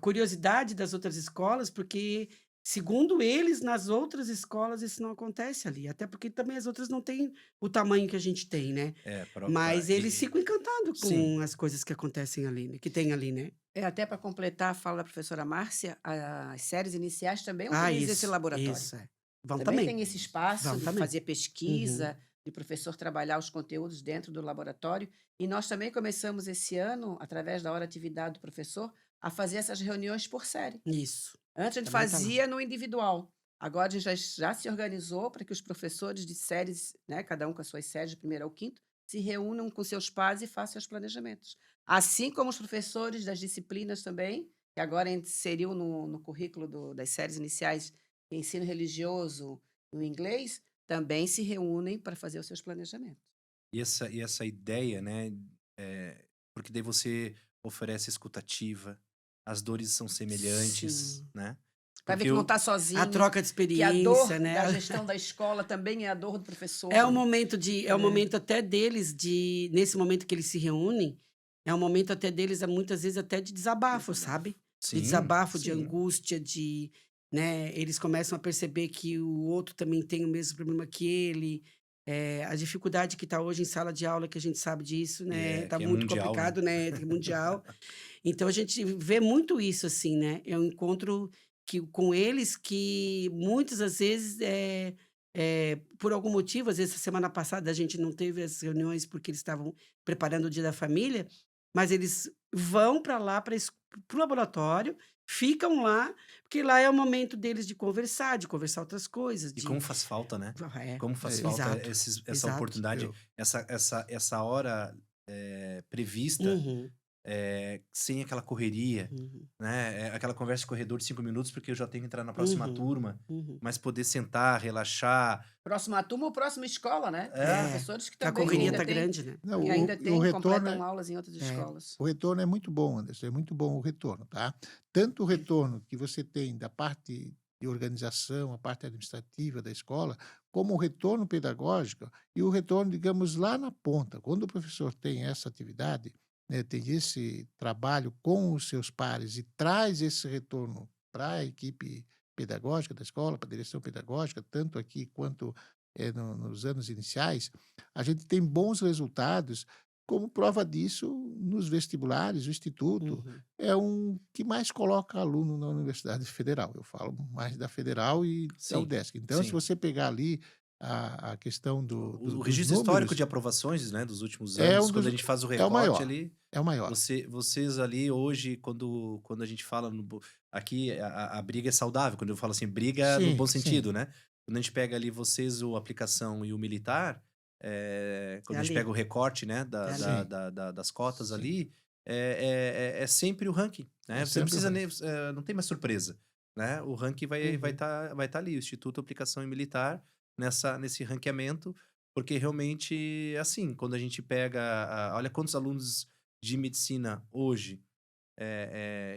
curiosidade das outras escolas, porque, segundo eles, nas outras escolas isso não acontece ali. Até porque também as outras não têm o tamanho que a gente tem, né? Mas eles ficam encantados Sim. com as coisas que acontecem ali, né? Que tem ali, né? Até para completar a fala da professora Márcia, as séries iniciais também Ah, utilizam esse laboratório. isso, é. Vão Também também. tem esse espaço Vão de também. fazer pesquisa, de professor trabalhar os conteúdos dentro do laboratório. E nós também começamos esse ano, através da hora atividade do professor, a fazer essas reuniões por série. Isso. Antes a gente Também tá lá. fazia no individual. Agora a gente já se organizou para que os professores de séries, né, cada um com as suas séries, de primeiro ao quinto, se reúnam com seus pares e façam os planejamentos. Assim como os professores das disciplinas também, que agora inseriu no currículo das séries iniciais ensino religioso no inglês, também se reúnem para fazer os seus planejamentos. E essa ideia, né? Porque daí você oferece escutativa, as dores são semelhantes, Sim. né? Vai ver Porque que não eu- está sozinho. A troca de Que a dor experiência, né? da gestão da escola também é a dor do professor. É o momento é o É. momento até deles nesse momento que eles se reúnem, é um momento até deles, muitas vezes até de desabafo, sabe? De Sim, desabafo, de sim. angústia, né? Eles começam a perceber que o outro também tem o mesmo problema que ele. A dificuldade que está hoje em sala de aula, que a gente sabe disso, né? Tá que é muito mundial, né? complicado, né? É mundial. Então a gente vê muito isso, assim, né? É um encontro com eles que muitas das vezes por algum motivo, às vezes, essa semana passada a gente não teve as reuniões porque eles estavam preparando o Dia da Família, mas eles vão para lá, para o laboratório, ficam lá, porque lá é o momento deles de conversar outras coisas. E como faz falta, né? Como faz É, falta exato, essa exato. oportunidade, Eu- essa hora prevista, Uhum, sem aquela correria, uhum, né? Aquela conversa de corredor de 5 minutos, porque eu já tenho que entrar na próxima Uhum. turma, uhum. mas poder sentar, relaxar. Próxima turma ou próxima escola, né? Tem É. professores que A também correria ainda tá têm, grande, né? Não, que ainda o têm, retorno completam aulas em outras escolas. O retorno é muito bom, Anderson, é muito bom o retorno, tá? Tanto o retorno que você tem da parte de organização, a parte administrativa da escola, como o retorno pedagógico e o retorno, digamos, lá na ponta. Quando o professor tem essa atividade, né, tem esse trabalho com os seus pares e traz esse retorno para a equipe pedagógica da escola, para a direção pedagógica, tanto aqui quanto nos anos iniciais, a gente tem bons resultados. Como prova disso, nos vestibulares, o Instituto Uhum. é um que mais coloca aluno na Universidade Federal. Eu falo mais da Federal e da Sim, UDESC. Então, se sim. você pegar ali a questão O dos registro histórico números, de aprovações, né, dos últimos é anos, um quando dos, a gente faz o é o recorte maior. ali, É o maior. vocês ali hoje, quando a gente fala aqui, a briga é saudável, quando eu falo assim, briga no Sim, bom sim. sentido, né? Quando a gente pega ali vocês, o aplicação e o militar, quando a gente ali. pega o recorte, né, ali. Sim, das cotas sim. ali, é sempre o ranking, né? É Você não sempre o precisa ranking. nem, não tem mais surpresa, né? O ranking vai Uhum. tá ali, o Instituto Aplicação e Militar, nesse ranqueamento, porque realmente, assim, quando a gente pega, olha quantos alunos de medicina hoje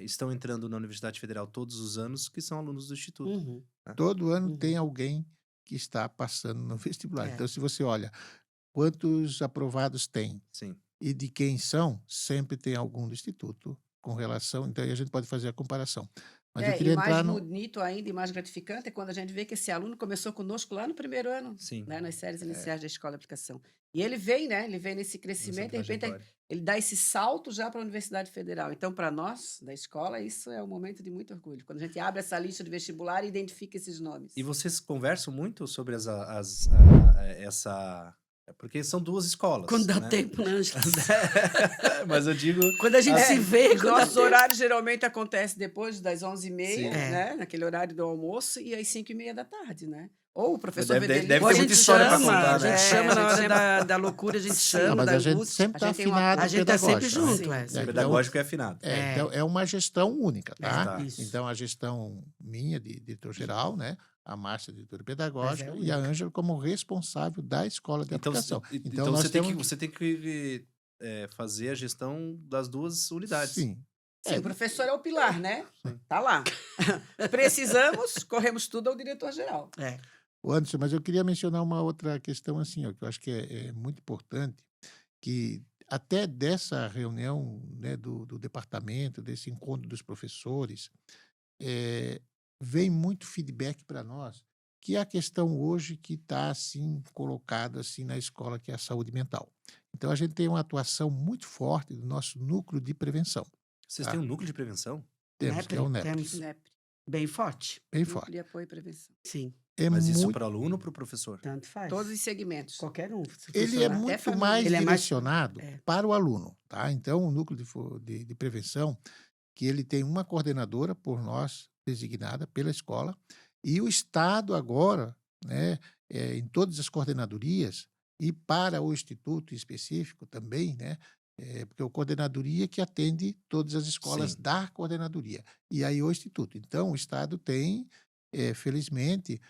estão entrando na Universidade Federal todos os anos, que são alunos do Instituto. Uhum. Todo ano Uhum. tem alguém que está passando no vestibular. É. Então, se você olha quantos aprovados tem Sim. e de quem são, sempre tem algum do Instituto com relação. Então, aí a gente pode fazer a comparação. Mas eu É, e queria mais entrar no... bonito ainda e mais gratificante é quando a gente vê que esse aluno começou conosco lá no primeiro ano, Sim. né, nas séries iniciais da escola de aplicação. E ele vem, né? Ele vem nesse Nessa crescimento, de repente trajetória. ele dá esse salto já para a Universidade Federal. Então, para nós, da escola, isso é um momento de muito orgulho. Quando a gente abre essa lista de vestibular e identifica esses nomes. E vocês conversam muito sobre essa... Porque são duas escolas, Quando dá né? tempo, né, Ângela? Mas eu digo... Quando a gente É, se vê, os quando dá nossos tempo. horários geralmente acontecem depois das 11h30, Sim. né? Naquele horário do almoço, e às 5h30 da tarde, né? Ou o professor Deve Vedelino... Ou a ter muita gente história pra chama, contar, a né? gente chama na a hora gente da loucura, a gente Não, chama, mas da a gente angústia. sempre está A gente tem uma- afinado A gente tá sempre pedagógico, né? junto, Sim. Wesley. Pedagógico e afinado. Então, é uma gestão única, tá? Tá. Isso. Então, a gestão minha, de diretor-geral, né? A Márcia, diretora Mas pedagógica, é e a única. Ângela como responsável da escola de Então, aplicação. então nós você tem temos... você tem que fazer a gestão das duas unidades. Sim. Sim, É, o professor é o pilar, né? Sim. Tá lá. Precisamos, corremos tudo ao diretor-geral. É. Ô, Anderson, mas eu queria mencionar uma outra questão assim, ó, que eu acho que é muito importante, que até dessa reunião, né, do departamento, desse encontro dos professores, vem muito feedback para nós, que é a questão hoje que está assim colocada assim na escola, que é a saúde mental. Então a gente tem uma atuação muito forte do nosso núcleo de prevenção. Vocês Tá. têm um núcleo de prevenção? Temos, que é o NEPRE, NEP, temos NEP, bem forte. bem Núcleo forte. de Apoio e Prevenção. Sim, É Mas isso muito, para aluno ou para o professor? tanto faz. Todos os segmentos. Qualquer um. Se ele funcionar. é Até muito família. mais Ele é mais- direcionado é. para o aluno, tá? Então o núcleo de prevenção, que ele tem uma coordenadora por nós designada pela escola, e o Estado agora, né, em todas as coordenadorias, e para o Instituto em específico também, né, porque a coordenadoria que atende todas as escolas Sim. da coordenadoria, e aí o Instituto. Então o Estado tem, felizmente,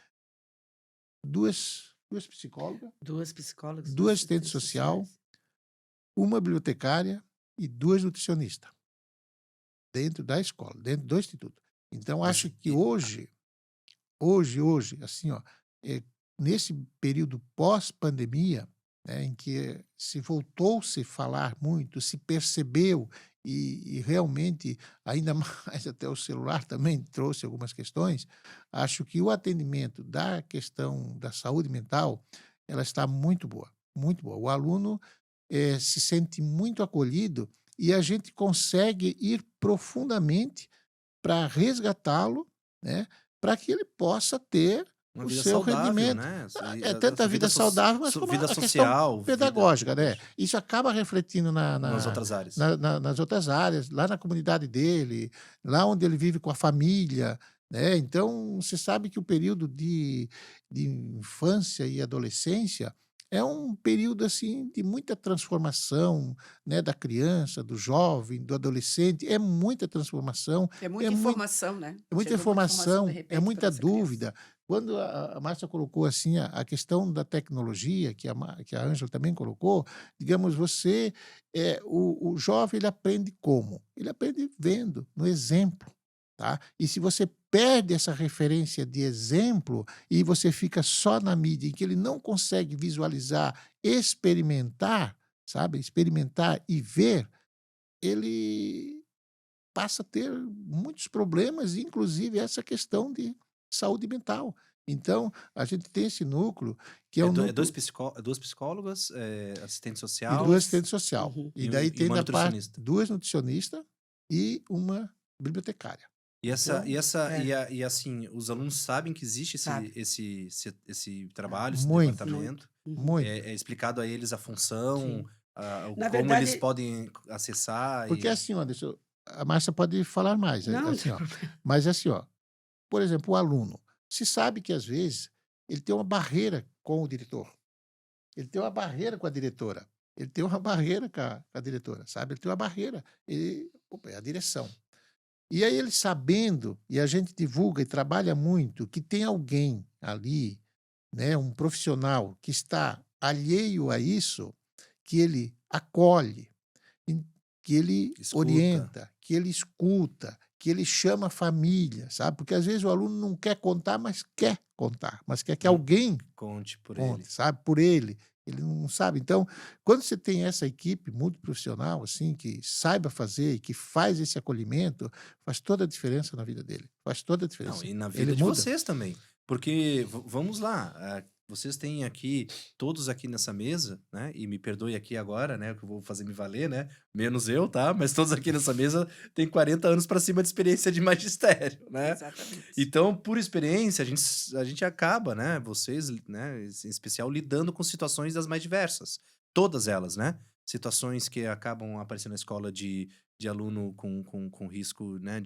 duas psicólogas, Duas psicólogas, duas assistentes social, uma bibliotecária e duas nutricionistas dentro da escola, dentro do instituto. Então, Mas acho que hoje, assim, ó, nesse período pós-pandemia, né, em que se voltou-se a falar muito, se percebeu e realmente, ainda mais até o celular também trouxe algumas questões, acho que o atendimento da questão da saúde mental, ela está muito boa, muito boa. O aluno se sente muito acolhido e a gente consegue ir profundamente para resgatá-lo, né, para que ele possa ter Uma o vida seu saudável, rendimento. né? É tanto a vida saudável, mas como vida a questão social, pedagógica, vida, né? Isso acaba refletindo nas outras áreas. nas outras áreas, lá na comunidade dele, lá onde ele vive com a família, né? Então, você sabe que o período de infância e adolescência é um período assim de muita transformação, né, da criança, do jovem, do adolescente, é muita transformação, É muita é muito informação, né? é muita Chega informação, de é repente, muita para essa criança. dúvida. Quando a Márcia colocou assim a questão da tecnologia, que a Ângela também colocou, digamos, o jovem ele aprende como? Ele aprende vendo, no exemplo, tá? E se você perde essa referência de exemplo e você fica só na mídia, em que ele não consegue visualizar, experimentar, sabe? Experimentar e ver, ele passa a ter muitos problemas, inclusive essa questão de saúde mental. Então, a gente tem esse núcleo, que é um núcleo Duas psicólogas, assistente e social duas assistentes social. Uhum. E daí e tem uma da parte nutricionista. duas nutricionistas e uma bibliotecária. E assim, os alunos sabem que existe Sabe. esse trabalho, esse Muito. departamento. Uhum. Muito. É explicado a eles a função, Sim. como Na eles verdade- podem acessar. Porque assim, ó, a Márcia pode falar mais. Não, assim, ó, mas assim, ó, por exemplo, o aluno, se sabe que às vezes ele tem uma barreira com o diretor, ele tem uma barreira com a diretora, ele tem uma barreira com a diretora, sabe? Ele tem uma barreira, é a direção. E aí ele sabendo, e a gente divulga e trabalha muito, que tem alguém ali, né, um profissional que está alheio a isso, que ele acolhe, que ele Escuta. orienta, que ele escuta, que ele chama a família, sabe? Porque às vezes o aluno não quer contar, mas quer contar, mas quer que alguém Conte por conte, ele. sabe? Por ele, Ele não sabe. Então, quando você tem essa equipe multiprofissional, assim, que saiba fazer e que faz esse acolhimento, faz toda a diferença na vida dele. Faz toda a Não, diferença. e na Ele vida de muda. vocês também. Porque, vamos lá, vocês têm aqui, todos aqui nessa mesa, né? E me perdoe aqui agora, né? Que eu vou fazer me valer, né? Menos eu, tá? Mas todos aqui nessa mesa têm 40 anos para cima de experiência de magistério, né? Exatamente. Então, por experiência, a gente acaba, né? Vocês, né? Em especial, lidando com situações das mais diversas. Todas elas, né? Situações que acabam aparecendo na escola de aluno com risco, né?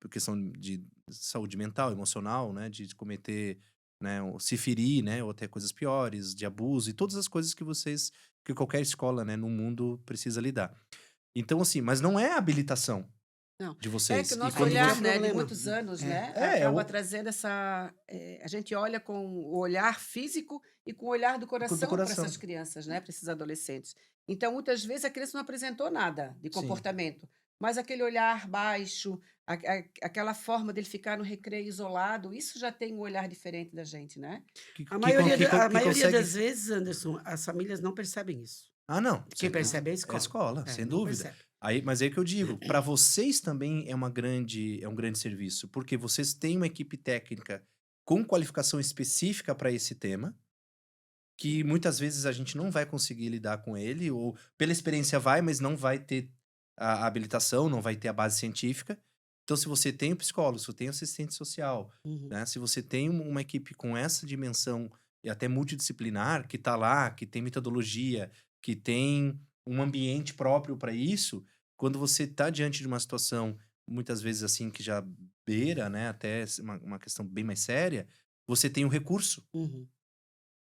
Por questão de saúde mental, emocional, né? De cometer, né? Ou se ferir, né? Ou até coisas piores, de abuso e todas as coisas que qualquer escola, né? No mundo precisa lidar. Então, assim, mas não é a habilitação Não. de É que vocês. o E nosso quando olhar, você... né, de problema. muitos anos, É. né, É, acaba o- trazendo essa. A gente olha com o olhar físico e com o olhar do do coração para coração. essas crianças, né, para esses adolescentes. Então, muitas vezes, a criança não apresentou nada de Sim. comportamento, mas aquele olhar baixo, aquela forma dele ficar no recreio isolado, isso já tem um olhar diferente da gente, né? A maioria, a que maioria consegue... das vezes, Anderson, as famílias não percebem isso. Ah, não. Quem percebe é a escola. É a escola, sem não dúvida. percebe. Mas é que eu digo, para vocês também é um grande serviço, porque vocês têm uma equipe técnica com qualificação específica para esse tema, que muitas vezes a gente não vai conseguir lidar com ele, ou pela experiência vai, mas não vai ter a habilitação, não vai ter a base científica. Então, se você tem um psicólogo, se você tem um assistente social, Uhum. né? Se você tem uma equipe com essa dimensão e até multidisciplinar, que tá lá, que tem metodologia, que tem um ambiente próprio para isso, quando você tá diante de uma situação, muitas vezes assim, que já beira, né? Até uma questão bem mais séria, você tem um recurso, Uhum.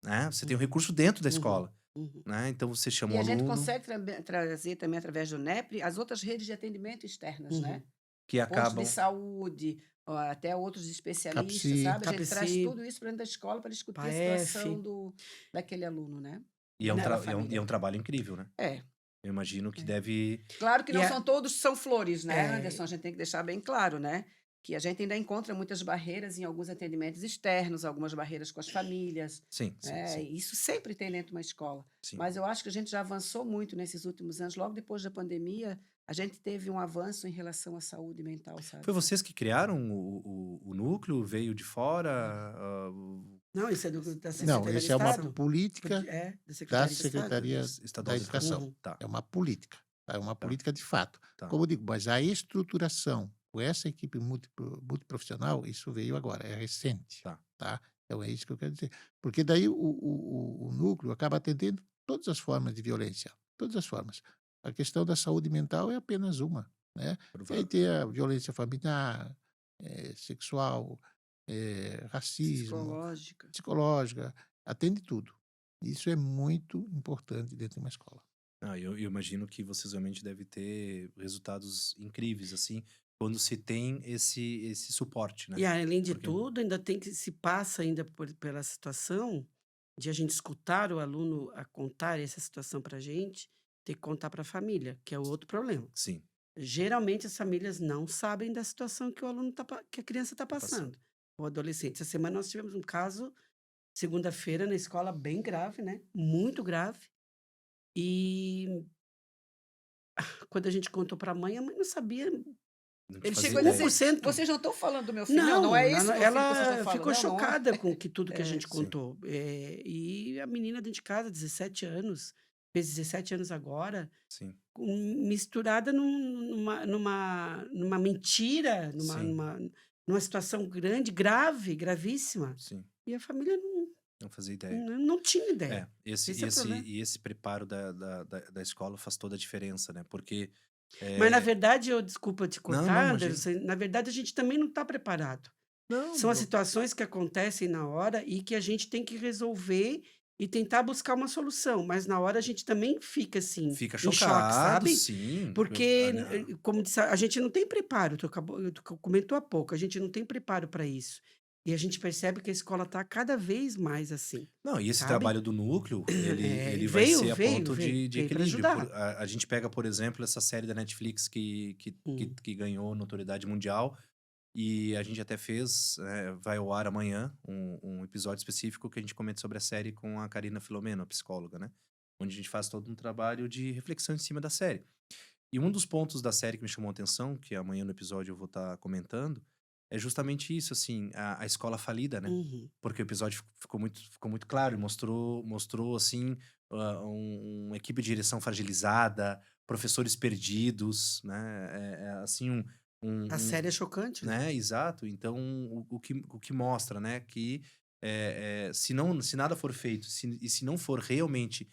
né? Você tem um recurso dentro da Uhum. escola, Uhum. né? Então você chama E o a gente aluno, consegue trazer também, através do NEPRI, as outras redes de atendimento externas, né? que Posto acabam... de saúde, ó, até outros especialistas, Capsi. sabe? A gente traz Capsi. tudo isso para dentro da escola para discutir a PAEF. situação daquele aluno, né? E é um, Daquela tra- e é um- e é família. um trabalho incrível, né? É. Eu imagino que É. deve... Claro que E não a- são todos são flores, né, É. Anderson? A gente tem que deixar bem claro, né? Que a gente ainda encontra muitas barreiras em alguns atendimentos externos, algumas barreiras com as famílias. Sim, sim. Isso sempre tem dentro de uma escola. Sim. Mas eu acho que a gente já avançou muito nesses últimos anos. Logo depois da pandemia, a gente teve um avanço em relação à saúde mental, sabe? Foi vocês que criaram o núcleo? Veio de fora? Não, isso é da Não, Secretaria isso de é uma Estado. política É, da da Secretaria de Estado. Secretaria Estadual da de Educação. Educação. Uhum. Tá, É uma política. É uma política de fato. tá. Como eu digo, mas a estruturação com essa equipe multiprofissional, isso veio agora, é recente. Tá. Tá? Então é isso que eu quero dizer. Porque daí o núcleo acaba atendendo todas as formas de violência. Todas as formas. A questão da saúde mental é apenas uma. Né? E aí tem a violência familiar, sexual, racismo, Psicológica. psicológica, atende tudo. Isso é muito importante dentro de uma escola. Eu imagino que vocês realmente devem ter resultados incríveis, assim, quando se tem esse suporte, né? E além de Porque- tudo, ainda tem que se passa ainda pela situação de a gente escutar o aluno a contar essa situação para a gente, ter que contar para a família, que é o outro problema. Sim, Geralmente as famílias não sabem da situação que o aluno que a criança está passando, o adolescente. Essa semana nós tivemos um caso, segunda-feira, na escola, bem grave, né? Muito grave. E quando a gente contou para a mãe não sabia. não Ele fazia chegou a ideia. dizer, 1%. vocês não estão falando do meu filho? Não é esse meu filho que vocês ela estão falando. ficou Não, não é. chocada com tudo que a É, gente sim. contou. E a menina dentro de casa, 17 anos, fez 17 anos agora, Sim, misturada numa mentira, Sim. numa situação grande, grave, gravíssima. sim. E a família Não fazia ideia. não tinha ideia. Esse é o problema. esse preparo da escola faz toda a diferença, né? Porque... Mas, na verdade, desculpa te Não, cortar, imagina. Anderson, na verdade, a gente também não está preparado. Não, São as situações que acontecem na hora e que a gente tem que resolver e tentar buscar uma solução. Mas na hora a gente também fica assim, fica em choque, chocado, sabe? sim. Porque, Olha, como disse, a gente não tem preparo, tu comentou há pouco, a gente não tem preparo para isso. E a gente percebe que a escola está cada vez mais assim. Não, e esse sabe? trabalho do núcleo, ele É, vai veio- ser a veio- ponto veio- de veio pra equilíbrio. ajudar. A gente pega, por exemplo, essa série da Netflix que ganhou notoriedade mundial, E a gente até fez, vai ao ar amanhã, um episódio específico que a gente comenta sobre a série com a Karina Filomeno, a psicóloga, né? Onde a gente faz todo um trabalho de reflexão em cima da série. E um dos pontos da série que me chamou a atenção, que amanhã no episódio eu vou estar comentando, é justamente isso, assim, a escola falida, né? Uhum. Porque o episódio ficou muito claro e mostrou assim, uma equipe de direção fragilizada, professores perdidos, né? Assim, A série é chocante, né? né? Exato. Então, o que mostra, né? Que se nada for feito, se não for realmente,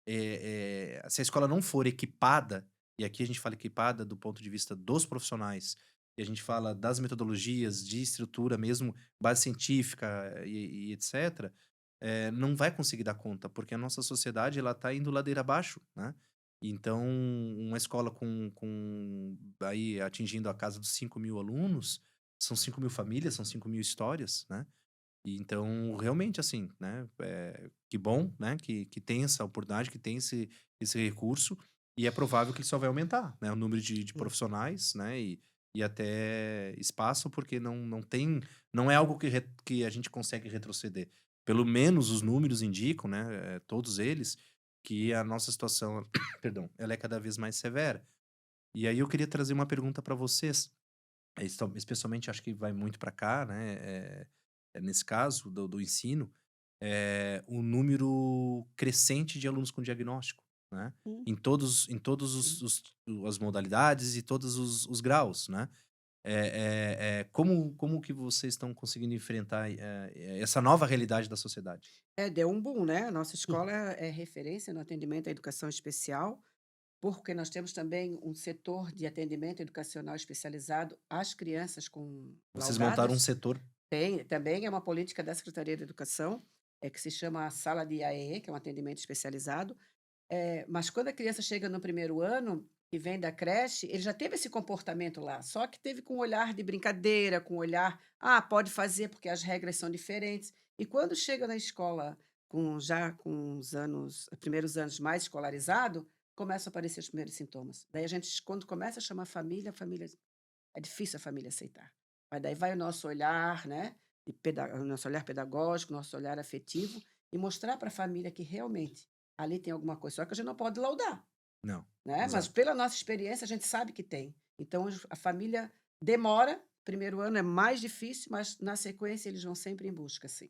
se a escola não for equipada, e aqui a gente fala equipada do ponto de vista dos profissionais, e a gente fala das metodologias, de estrutura mesmo, base científica e etc., não vai conseguir dar conta, porque a nossa sociedade ela está indo ladeira abaixo, né? Então, uma escola com aí atingindo a casa dos 5.000 alunos, são 5.000 famílias, são 5.000 histórias, né? E então, realmente, assim, né? Que bom, né? Que tem essa oportunidade, que tem esse recurso, e é provável que ele só vai aumentar, né? O número de profissionais, né? E até espaço, porque não é algo que a gente consegue retroceder. Pelo menos os números indicam, né? Todos eles, que a nossa situação, perdão, ela é cada vez mais severa. E aí eu queria trazer uma pergunta para vocês, especialmente acho que vai muito para cá, né? Nesse caso do ensino, o número crescente de alunos com diagnóstico, né? Hum. Em todos as modalidades e todos os graus, né? Como que vocês estão conseguindo enfrentar essa nova realidade da sociedade? Deu um boom, né? A nossa escola é referência no atendimento à educação especial, porque nós temos também um setor de atendimento educacional especializado às crianças com Vocês montaram um laudadas. setor. Também é uma política da Secretaria da Educação, que se chama Sala de AE, que é um atendimento especializado. Mas quando a criança chega no primeiro ano e vem da creche, ele já teve esse comportamento lá, só que teve com um olhar de brincadeira, com um olhar, pode fazer porque as regras são diferentes. E quando chega na escola já com os primeiros anos mais escolarizado, começam a aparecer os primeiros sintomas. Daí a gente, quando começa a chamar a família é difícil a família aceitar. Mas daí vai o nosso olhar, né? O nosso olhar pedagógico, nosso olhar afetivo, e mostrar para a família que realmente ali tem alguma coisa. Só que a gente não pode laudar, Não, né? Mas exato. pela nossa experiência, a gente sabe que tem. Então a família demora, primeiro ano é mais difícil, mas na sequência eles vão sempre em busca, sim.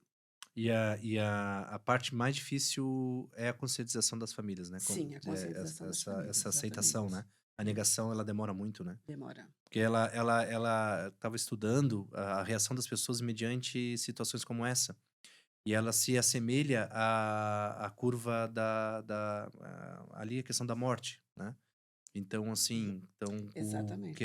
E a parte mais difícil é a conscientização das famílias, né? Sim, a conscientização das famílias, Essa aceitação, né? exatamente. A negação, ela demora muito, né? Demora. Porque ela estava estudando a reação das pessoas mediante situações como essa. E ela se assemelha à curva ali a questão da morte, né? Então, assim, Exatamente. que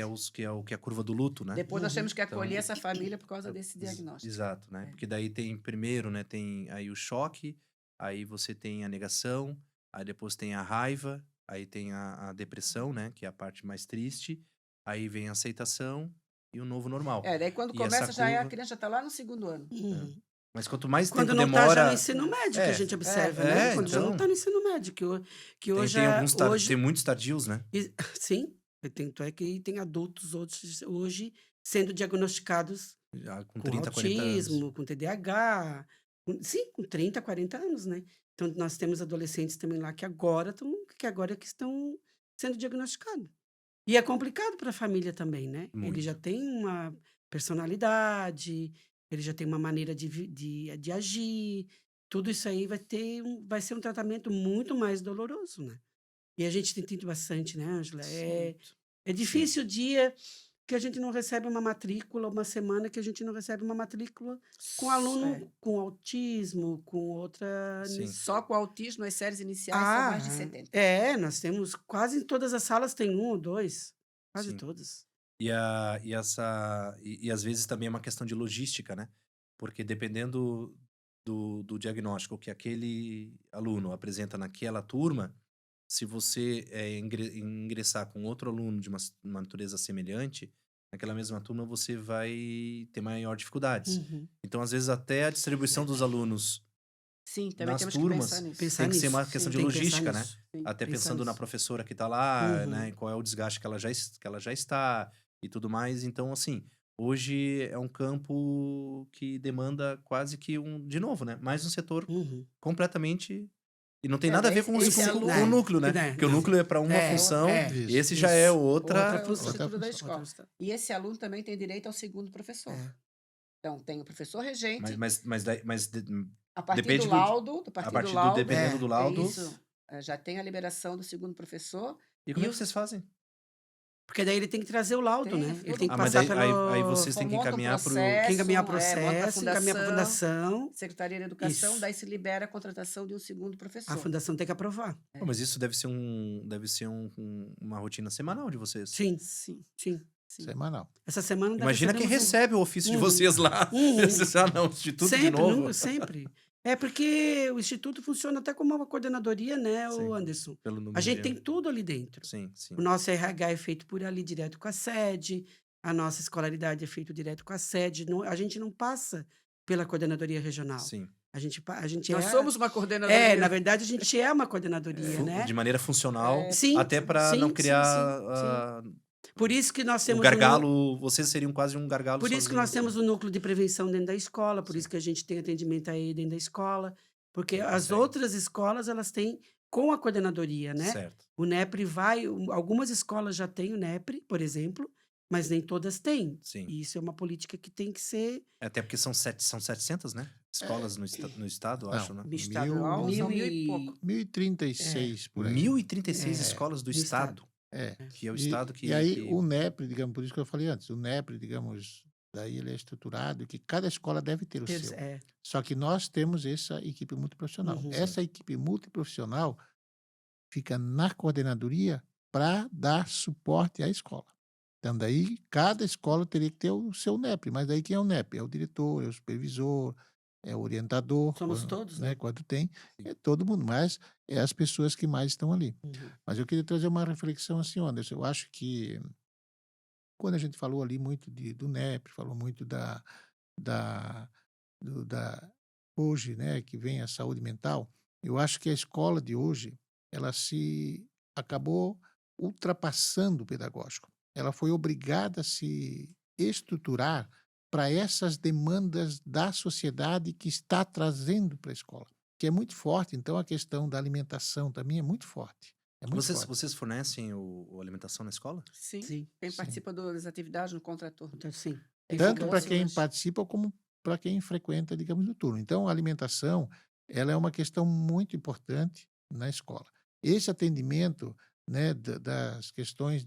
é a curva do luto, né? Depois nós temos que Então, acolher essa família por causa desse diagnóstico. exato, né? É. Porque daí tem primeiro, né? Tem aí o choque, aí você tem a negação, aí depois tem a raiva, aí tem a depressão, né? Que é a parte mais triste, aí vem a aceitação e o novo normal. Daí quando E essa começa, já a curva, criança já está lá no segundo ano. Uhum. mas quanto mais Quando tempo não está já no demora, ensino médio, que a é, gente observa, né? Quando já não então está no ensino médio, que hoje, tem muitos tardios, né? sim, tanto é que tem adultos hoje sendo diagnosticados Já com com 30, 40 anos. autismo, com TDAH, com 30, 40 anos, né? Então nós temos adolescentes também lá que agora que estão sendo diagnosticados. E é complicado para a família também, né? Ele Muito. já tem uma personalidade, ele já tem uma maneira de agir. Tudo isso aí vai ser um tratamento muito mais doloroso, né? E a gente tem tido bastante, né, Ângela? Muito. É difícil o dia que a gente não recebe uma matrícula, uma semana que a gente não recebe uma matrícula com aluno com autismo, com outra. Sim. Só com autismo, as séries iniciais são mais de 70. Nós temos quase em todas as salas tem um ou dois, quase Sim. todas. E às vezes também é uma questão de logística, né? Porque dependendo do diagnóstico que aquele aluno apresenta naquela turma, se você ingressar com outro aluno de uma natureza semelhante, naquela mesma turma você vai ter maior dificuldades. Uhum. Então, às vezes, até a distribuição dos alunos Sim, também nas temos que turmas pensar nisso. Pensar tem que ser nisso. uma questão de Tem que pensar logística, né? nisso. Sim. Até Pensar pensando na nisso. professora que tá lá, Uhum. né? E qual é o desgaste que ela já está e tudo mais. Então, assim, hoje é um campo que demanda quase que de novo, né? Mais um setor Uhum. completamente. E não tem É, nada a ver com, esse com aluno- o núcleo, né? Né, Porque o não. núcleo é para uma É, função, Isso. esse já é Isso. outra. outra função. estrutura da função. escola. Outra- E esse aluno também tem direito ao segundo professor. É. Então, tem o professor regente, Mas a partir depende do do- laudo, dependendo É, do é laudo. isso, já tem a liberação do segundo professor. E como é E que vocês fazem? Porque daí ele tem que trazer o laudo, Tem, né? todo Ele tem que Ah, mas passar daí, pelo... aí vocês têm que monta um encaminhar pro. processo, Quem encaminhar monta a processo, encaminhar para a fundação, Secretaria da Educação, Isso. daí se libera a contratação de um segundo professor. a fundação tem que aprovar. Pô, mas isso deve ser uma rotina semanal de vocês. Sim, Sim, sim. sim. Semanal. Essa semana nós Imagina quem recebemos recebe o ofício de Uhum. vocês lá. Uhum. Vocês, não, Instituto de sempre, novo. sempre. É porque o Instituto funciona até como uma coordenadoria, né, Sim. o Anderson? Pelo número A gente de- tem tudo ali dentro. Sim, sim. O nosso RH é feito por ali, direto com a sede. A nossa escolaridade é feito direto com a sede. A gente não passa pela coordenadoria regional. Sim. A gente Nós é... somos uma coordenadoria. É, na verdade, a gente é uma coordenadoria, né? De maneira funcional, Sim, até para sim, não sim, criar sim. Por isso que nós o temos gargalo. Vocês seriam quase um gargalo Por isso que nós sozinhos. temos o núcleo de prevenção dentro da escola, por isso que a gente tem atendimento aí dentro da escola, porque Sim, as consegue. outras escolas, elas têm com a coordenadoria, né? Certo. O NEPRE algumas escolas já têm o NEPRE, por exemplo, mas nem todas têm. Sim. E isso é uma política que tem que ser... Até porque são 700, né? Escolas no estado, eu Não. acho, né? No estadual, Mil- são 1.000 e pouco. 1036 por aí. 1036 É, escolas do no estado. É. Que é o E- estado que. E aí, que- o NEPRE, digamos, por isso que eu falei antes, o NEPRE, digamos, daí ele é estruturado que cada escola deve ter o seu. É, Só que nós temos essa equipe multiprofissional. Uhum. Essa equipe multiprofissional fica na coordenadoria para dar suporte à escola. Então, daí, cada escola teria que ter o seu NEPRE. Mas daí quem é o NEPRE? É o diretor, é o supervisor, é o orientador. Somos quando- todos, né? Quando tem, Sim. é todo mundo. Mas é as pessoas que mais estão ali. Uhum. Mas eu queria trazer uma reflexão assim, Anderson. Eu acho que quando a gente falou ali muito do NEPRE, falou muito da hoje, né, que vem a saúde mental, eu acho que a escola de hoje, ela se acabou ultrapassando o pedagógico. Ela foi obrigada a se estruturar para essas demandas da sociedade que está trazendo para a escola, que é muito forte. Então, a questão da alimentação também é muito forte. É muito forte. Vocês fornecem o alimentação na escola? Sim. Sim, Quem Sim. participa das atividades no contraturno. então, sim. Tem Tanto para fogões, quem lanche. participa como para quem frequenta, digamos, no turno. Então, a alimentação, ela é uma questão muito importante na escola. Esse atendimento, né, das questões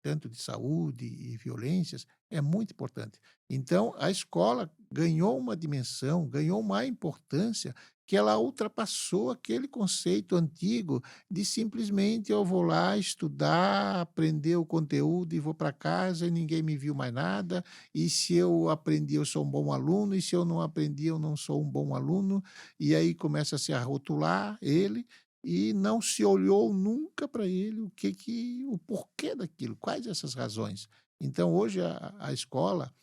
tanto de saúde e violências é muito importante. Então, a escola ganhou uma dimensão, ganhou uma importância que ela ultrapassou aquele conceito antigo de simplesmente eu vou lá estudar, aprender o conteúdo e vou para casa e ninguém me viu mais nada. E se eu aprendi, eu sou um bom aluno, e se eu não aprendi, eu não sou um bom aluno. E aí começa a se rotular ele, e não se olhou nunca para ele o porquê daquilo, quais essas razões. Então, hoje, a escola,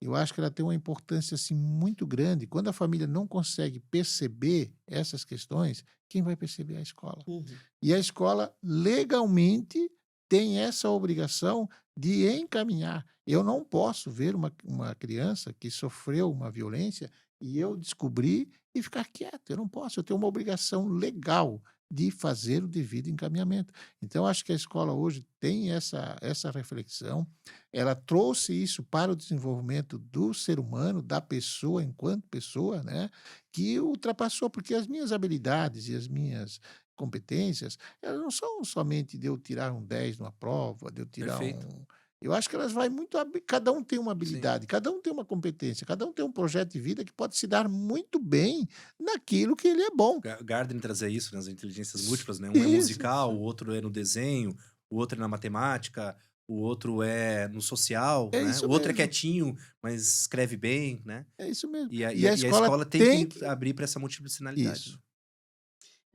eu acho que ela tem uma importância assim, muito grande. Quando a família não consegue perceber essas questões, quem vai perceber é a escola? Uhum. E a escola, legalmente, tem essa obrigação de encaminhar. Eu não posso ver uma criança que sofreu uma violência e eu descobrir e ficar quieto. Eu não posso. Eu tenho uma obrigação legal de fazer o devido encaminhamento. Então, acho que a escola hoje tem essa reflexão. Ela trouxe isso para o desenvolvimento do ser humano, da pessoa enquanto pessoa, né? Que ultrapassou, porque as minhas habilidades e as minhas competências, elas não são somente de eu tirar um 10 numa prova, de eu tirar Perfeito. Eu acho que elas vai muito. Cada um tem uma habilidade, cada um tem uma competência, cada um tem um projeto de vida que pode se dar muito bem naquilo que ele é bom. Gardner trazia isso nas inteligências múltiplas, né? Um é Isso. musical, o outro é no desenho, o outro é na matemática, o outro é no social, É né? isso O outro é mesmo. quietinho, mas escreve bem, né? É isso mesmo. E a, E e a a escola escola tem tem que abrir para essa multiplicidade. Isso.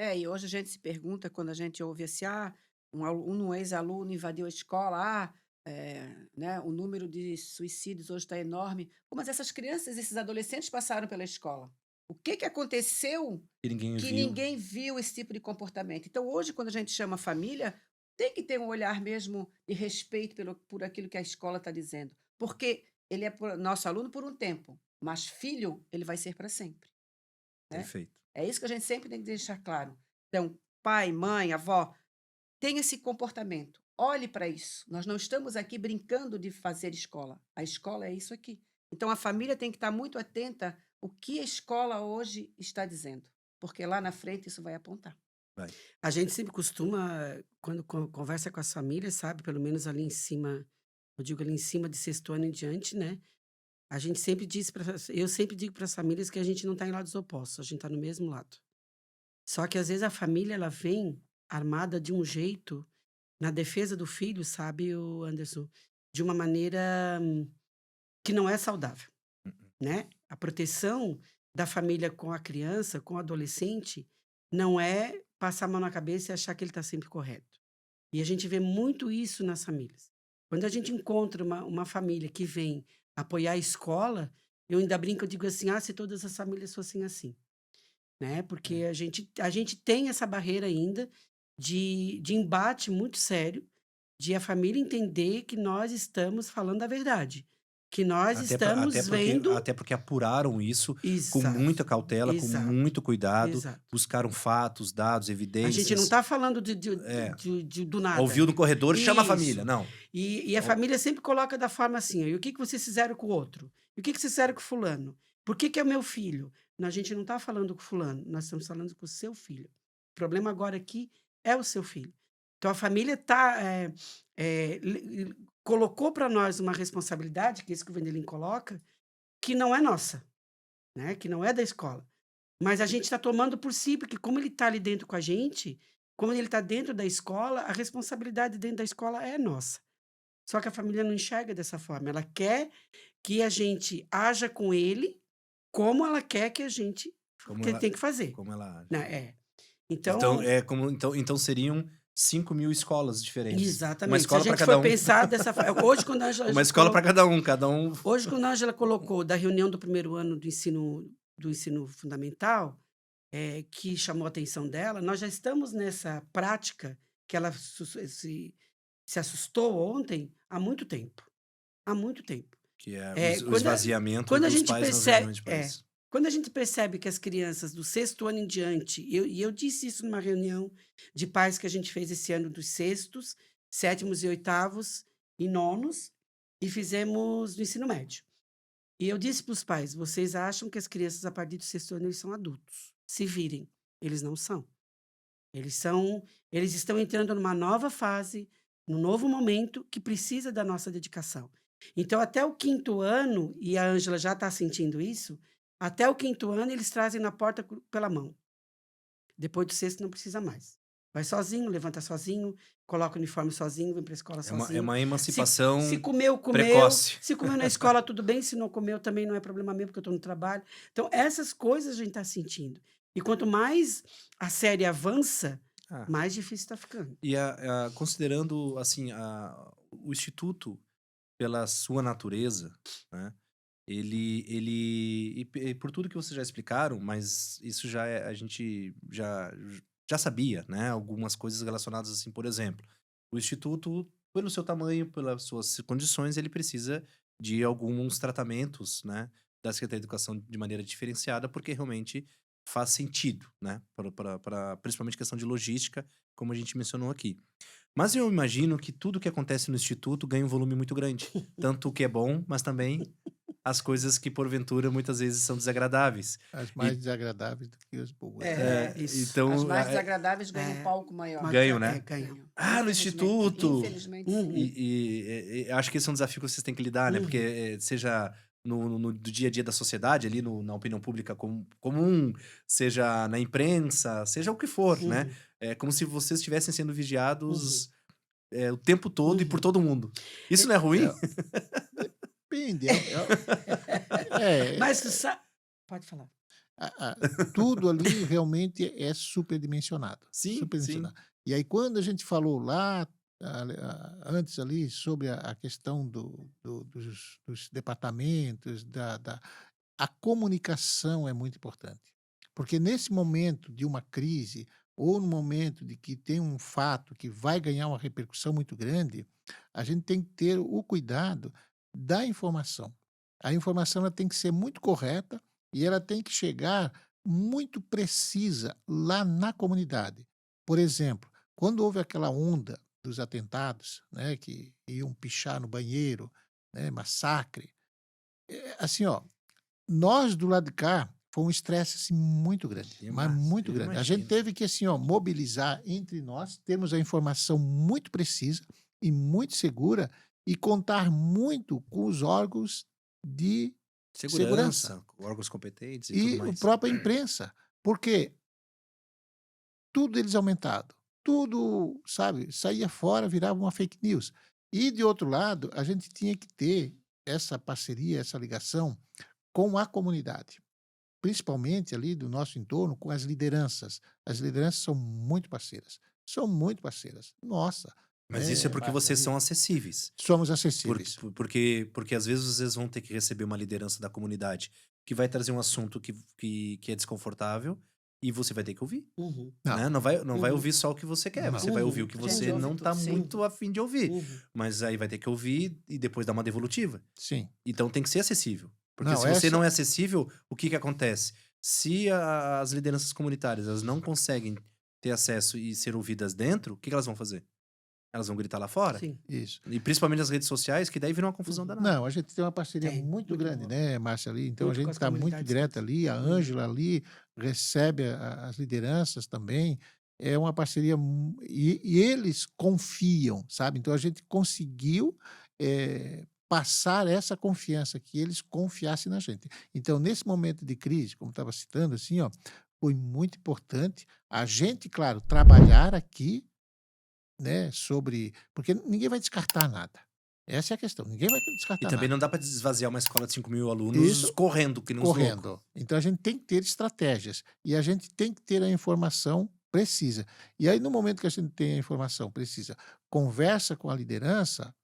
E hoje a gente se pergunta, quando a gente ouve assim, um ex-aluno invadiu a escola, né, o número de suicídios hoje está enorme. Pô, mas essas crianças, esses adolescentes passaram pela escola. O que aconteceu E ninguém que viu. ninguém viu esse tipo de comportamento? Então, hoje, quando a gente chama a família, tem que ter um olhar mesmo de respeito por aquilo que a escola está dizendo. porque ele é nosso aluno por um tempo, mas filho ele vai ser para sempre, né? Perfeito. É isso que a gente sempre tem que deixar claro. Então, pai, mãe, avó, tenha esse comportamento. Olhe para isso. Nós não estamos aqui brincando de fazer escola. A escola é isso aqui. Então, a família tem que estar muito atenta ao que a escola hoje está dizendo, porque lá na frente isso vai apontar. Vai. A gente sempre costuma, quando conversa com as famílias, sabe? Pelo menos ali em cima, eu digo ali em cima de sexto ano em diante, né? A gente sempre diz eu sempre digo para as famílias que a gente não está em lados opostos, a gente está no mesmo lado. Só que às vezes a família ela vem armada de um jeito na defesa do filho, sabe, o Anderson, de uma maneira que não é saudável, né? A proteção da família com a criança, com o adolescente, não é passar a mão na cabeça e achar que ele está sempre correto. E a gente vê muito isso nas famílias. Quando a gente encontra uma família que vem apoiar a escola, eu ainda brinco, eu digo assim, se todas as famílias fossem assim, né? Porque a gente tem essa barreira ainda de embate muito sério, de a família entender que nós estamos falando a verdade, que nós estamos vendo. Até porque apuraram isso com Exato, muita cautela, com exato, muito cuidado, exato. buscaram fatos, dados, A gente não evidências. está falando É, do nada. ouviu no corredor, chama a Isso. família. Não. E a família sempre coloca da forma assim, e o que vocês fizeram com o outro? E o que vocês fizeram com o fulano? Por que é o meu filho? Não, a gente não está falando com o fulano, nós estamos falando com o seu filho. O problema agora aqui é o seu filho. Então a família colocou para nós uma responsabilidade, que é isso que o Vendelin coloca, que não é nossa, né? Que não é da escola. Mas a gente está tomando por si, porque como ele está ali dentro com a gente, como ele está dentro da escola, a responsabilidade dentro da escola é nossa. Só que a família não enxerga dessa forma. Ela quer que a gente haja com ele como ela quer que a gente Como que ela, tem que fazer. como ela age. Né? Então, então seriam 5.000 escolas diferentes. Uma Exatamente. Se a escola para gente cada for um. pensar dessa forma. Hoje, quando a Ângela Uma escola para cada um. Hoje, quando a Ângela colocou da reunião do primeiro ano do ensino fundamental, que chamou a atenção dela, nós já estamos nessa prática que ela se assustou ontem há muito tempo. Há muito tempo. Que é o Quando esvaziamento quando a dos gente pais nas percebe, reuniões de pais. quando a gente percebe que as crianças do sexto ano em diante, e eu disse isso numa reunião de pais que a gente fez esse ano dos sextos, sétimos e oitavos e nonos, e fizemos no ensino médio. E eu disse para os pais, vocês acham que as crianças a partir do sexto ano eles são adultos. Se virem, eles não são. Eles estão entrando numa nova fase, num novo momento que precisa da nossa dedicação. Então, até o quinto ano, e a Ângela já está sentindo isso, até o quinto ano eles trazem na porta pela mão. Depois do sexto não precisa mais. Vai sozinho, levanta sozinho, coloca o uniforme sozinho, vem para a escola sozinho. É uma emancipação Se comeu, precoce. se comeu na escola, tudo bem. Se não comeu, também não é problema meu, porque eu estou no trabalho. Então, essas coisas a gente está sentindo. E quanto mais a série avança, mais difícil está ficando. E considerando assim, o Instituto, pela sua natureza, né? E por tudo que vocês já explicaram, mas isso a gente já sabia, né? Algumas coisas relacionadas assim, por exemplo, o Instituto, pelo seu tamanho, pelas suas condições, ele precisa de alguns tratamentos, né? Da Secretaria de Educação de maneira diferenciada, porque realmente faz sentido, né? Principalmente questão de logística, como a gente mencionou aqui. Mas eu imagino que tudo que acontece no Instituto ganha um volume muito grande. Tanto o que é bom, mas também as coisas que, porventura, muitas vezes são desagradáveis. As mais desagradáveis do que as boas. Isso. Então, As mais desagradáveis ganham um palco maior. Ganham, né? Ganham. No Instituto! Infelizmente. E acho que esse é um desafio que vocês têm que lidar, né? Porque seja no dia a dia da sociedade, ali na opinião pública comum, seja na imprensa, seja o que for, né? É como se vocês estivessem sendo vigiados o tempo todo e por todo mundo. Isso não é ruim? Depende. Mas tu sabe... Pode falar. Tudo ali realmente é superdimensionado. Sim, superdimensionado. E aí, quando a gente falou lá antes ali sobre a questão dos departamentos, a comunicação é muito importante. Porque nesse momento de uma crise, ou no momento de que tem um fato que vai ganhar uma repercussão muito grande, a gente tem que ter o cuidado da informação. A informação ela tem que ser muito correta e ela tem que chegar muito precisa lá na comunidade. Por exemplo, quando houve aquela onda dos atentados, né, que iam pichar no banheiro, né, massacre, assim, ó, nós do lado de cá foi um estresse assim, muito grande, mas Demais, muito eu grande. A gente imagino. teve que assim, ó, mobilizar entre nós, termos a informação muito precisa e muito segura e contar muito com os órgãos de segurança Segurança, órgãos competentes e tudo e a mais. própria imprensa, porque tudo eles aumentaram, tudo, sabe, saía fora, virava uma fake news. E de outro lado, a gente tinha que ter essa parceria, essa ligação com a comunidade, principalmente ali do nosso entorno, com as lideranças. As lideranças são muito parceiras, são muito parceiras. Nossa, Mas isso é né, porque Márcia, vocês ali são acessíveis. somos Por- acessíveis. porque às vezes vocês vão ter que receber uma liderança da comunidade que vai trazer um assunto que é desconfortável e você vai ter que ouvir, Uhum, Não, né? Não vai uhum, ouvir só o que você quer, não. você vai ouvir o uhum. que A gente você ouve não tudo, tá sim. muito afim de ouvir. Uhum. Mas aí vai ter que ouvir e depois dar uma devolutiva. Sim. Então tem que ser acessível. Porque Não, se você essa não é acessível, o que que acontece? Se as lideranças comunitárias elas não conseguem ter acesso e ser ouvidas dentro, o que que elas vão fazer? Elas vão gritar lá fora? Sim. isso. E principalmente nas redes sociais, que daí vira uma confusão Uhum. danada. Não, a gente tem uma parceria Tem, muito muito grande, boa. né, Márcia, ali. Então a Muito com gente as está muito comunidades direto todas. ali, a Uhum. Ângela ali recebe as lideranças também. É uma parceria e eles confiam, sabe? Então a gente conseguiu passar essa confiança, que eles confiassem na gente. Então, nesse momento de crise, como estava citando, assim, ó, foi muito importante a gente, claro, trabalhar aqui, né, sobre. Porque ninguém vai descartar nada. Essa é a questão. Ninguém vai E descartar também nada. não dá pra esvaziar uma escola de 5.000 alunos Isso correndo, que nem uns loucos. correndo. Então a gente tem que ter estratégias e a gente tem que ter a informação precisa. E aí, no momento que a gente tem a informação precisa, conversa com a liderança,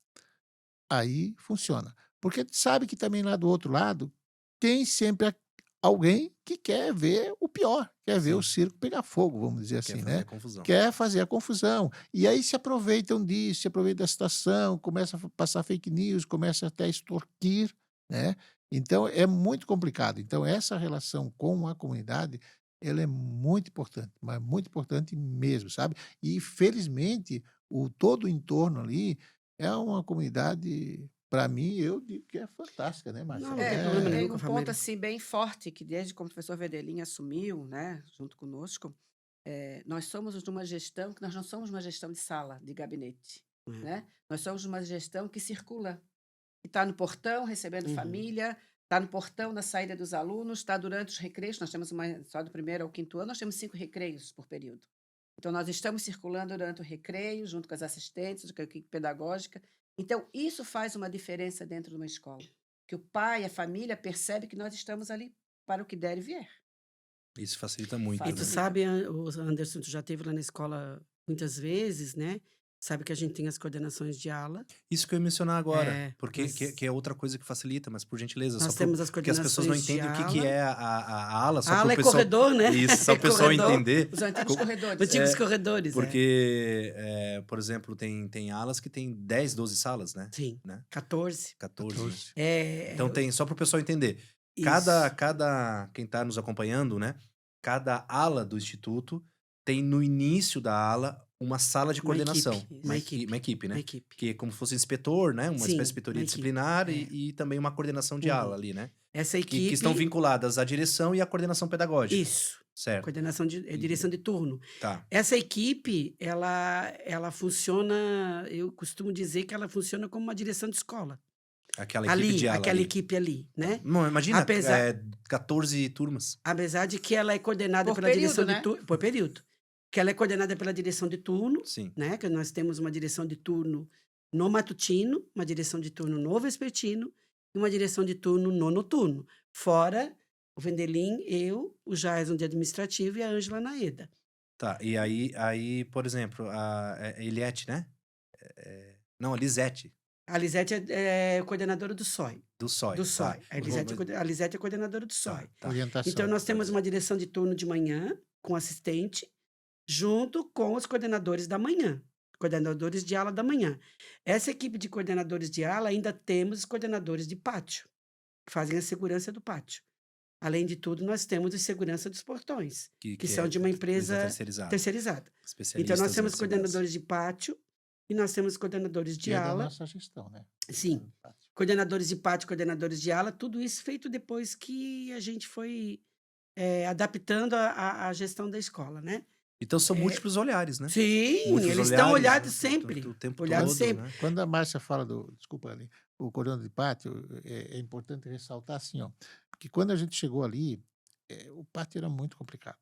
aí funciona. Porque a gente sabe que também lá do outro lado tem sempre alguém que quer ver o pior, quer ver o Sim, circo pegar fogo, vamos dizer quer assim, fazer né? a confusão. Quer fazer a confusão. E aí se aproveitam disso, se aproveitam da situação, começa a passar fake news, começa até a extorquir, né? Então é muito complicado. Então essa relação com a comunidade, ela é muito importante, mas muito importante mesmo, sabe? E felizmente todo o entorno ali é uma comunidade, para mim, eu digo que é fantástica, né, Márcia? Não, não tem problema Tem nenhum com a um ponto família. assim bem forte que desde que o professor Vedelin assumiu, né, junto conosco, nós somos de uma gestão que nós não somos uma gestão de sala, de gabinete, É. né? Nós somos uma gestão que circula, que está no portão recebendo Uhum. família, está no portão na saída dos alunos, está durante os recreios. Nós temos só do primeiro ao quinto ano, nós temos 5 recreios por período. Então, nós estamos circulando durante o recreio, junto com as assistentes, com a equipe pedagógica. Então, isso faz uma diferença dentro de uma escola. Que o pai, a família percebe que nós estamos ali para o que der e vier. Isso facilita muito, E tu né? Facilita. sabe, o Anderson, tu já esteve lá na escola muitas vezes, né? Sabe que a gente tem as coordenações de ala. Isso que eu ia mencionar agora, É, porque que é outra coisa que facilita, mas por gentileza, nós só temos as porque as pessoas não coordenações de entendem o que ala. é a ala, só A para ala o é pessoal. corredor, né? Isso, só É o pessoal corredor. entender. Os antigos corredores. Antigos É, corredores, é. Porque, por exemplo, tem alas que tem 10, 12 salas, né? Sim, Né? 14. 14. 14. Então tem, só para o pessoal entender. Isso. Quem está nos acompanhando, né? Cada ala do instituto tem no início da ala uma sala de Uma coordenação. equipe, uma equipe. Uma equipe, né? Uma equipe. Que é como se fosse inspetor, né? Uma Sim, espécie de inspetoria uma equipe, disciplinar é. e também uma coordenação de Uhum. ala ali, né? Essa Que equipe. estão vinculadas à direção e à coordenação pedagógica. Isso. Certo. Coordenação de direção de turno. Tá. Essa equipe, ela funciona, eu costumo dizer que ela funciona como uma direção de escola. Aquela equipe Ali, de ala aquela ali. equipe ali, né? Não, imagina, Apesar- 14 turmas. Apesar de que ela é coordenada Por pela período, direção né? de turno, por período. Que ela é coordenada pela direção de turno, Sim. né? Que nós temos uma direção de turno no matutino, uma direção de turno no vespertino e uma direção de turno no noturno. Fora o Vendelin, eu, o Jason de administrativo e a Ângela na EDA. Tá. E aí, por exemplo, a Eliette, né? Não, a Lisete, A Lisete é coordenadora do SOI. do SOI. Do tá. SOI. A Lisete é coordenadora do SOI. Tá. Orientação. Então, nós temos uma direção de turno de manhã, com assistente, junto com os coordenadores da manhã. coordenadores de ala da manhã. Essa equipe de coordenadores de ala, ainda temos os coordenadores de pátio, que fazem a segurança do pátio. Além de tudo, nós temos a segurança dos portões, que são de uma empresa terceirizada. terceirizada. Então, nós Especialistas temos em segurança. coordenadores de pátio e nós temos coordenadores Que de é da ala. nossa gestão, né? Sim, coordenadores de pátio, coordenadores de ala, tudo isso feito depois que a gente foi adaptando a gestão da escola, né? Então são É, múltiplos olhares, né? Sim, Múltiplos eles estão olhares, olhados né? sempre. O tempo Olhados todo, sempre. né? Quando a Márcia fala desculpa ali, o coordenador de pátio, é importante ressaltar assim, ó, que quando a gente chegou ali, o pátio era muito complicado.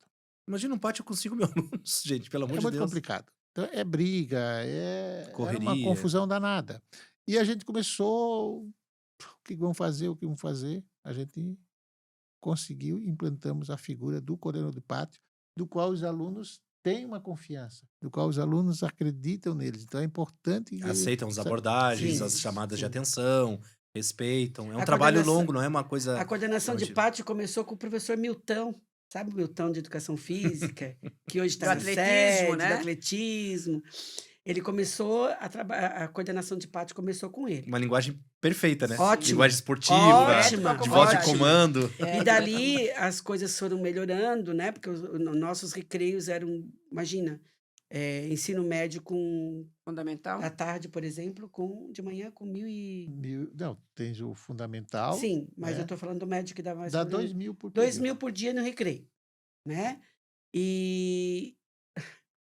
Imagina um pátio com 5 mil alunos, gente, pelo amor É de muito Deus. complicado. Então, é briga, era uma Correria. confusão danada. E a gente começou, o que vamos fazer, o que vamos fazer? A gente conseguiu, implantamos a figura do coordenador de pátio, do qual os alunos têm uma confiança, do qual os alunos acreditam neles. Então, é importante que Aceitam as sa- abordagens, Sim, as chamadas de sim. atenção, respeitam. É um A trabalho coordenação, longo, não é uma a coisa. coordenação de Imagina. pátio começou com o professor Milton, sabe o Milton de Educação Física, que hoje Do está na atletismo, sede, do né? atletismo. Ele começou a coordenação de pátio começou com ele. Uma linguagem perfeita, né? Ótima, Linguagem esportiva, ótima, de voz de ótima. comando. E dali as coisas foram melhorando, né? Porque os nossos recreios eram, imagina, ensino médio com Fundamental. à tarde, por exemplo, de manhã com 1.000 Não, tens o fundamental, Sim, mas eu né? estou falando do médio que dá mais Dá ou menos 2.000 por 2 período. mil por dia no recreio, né? E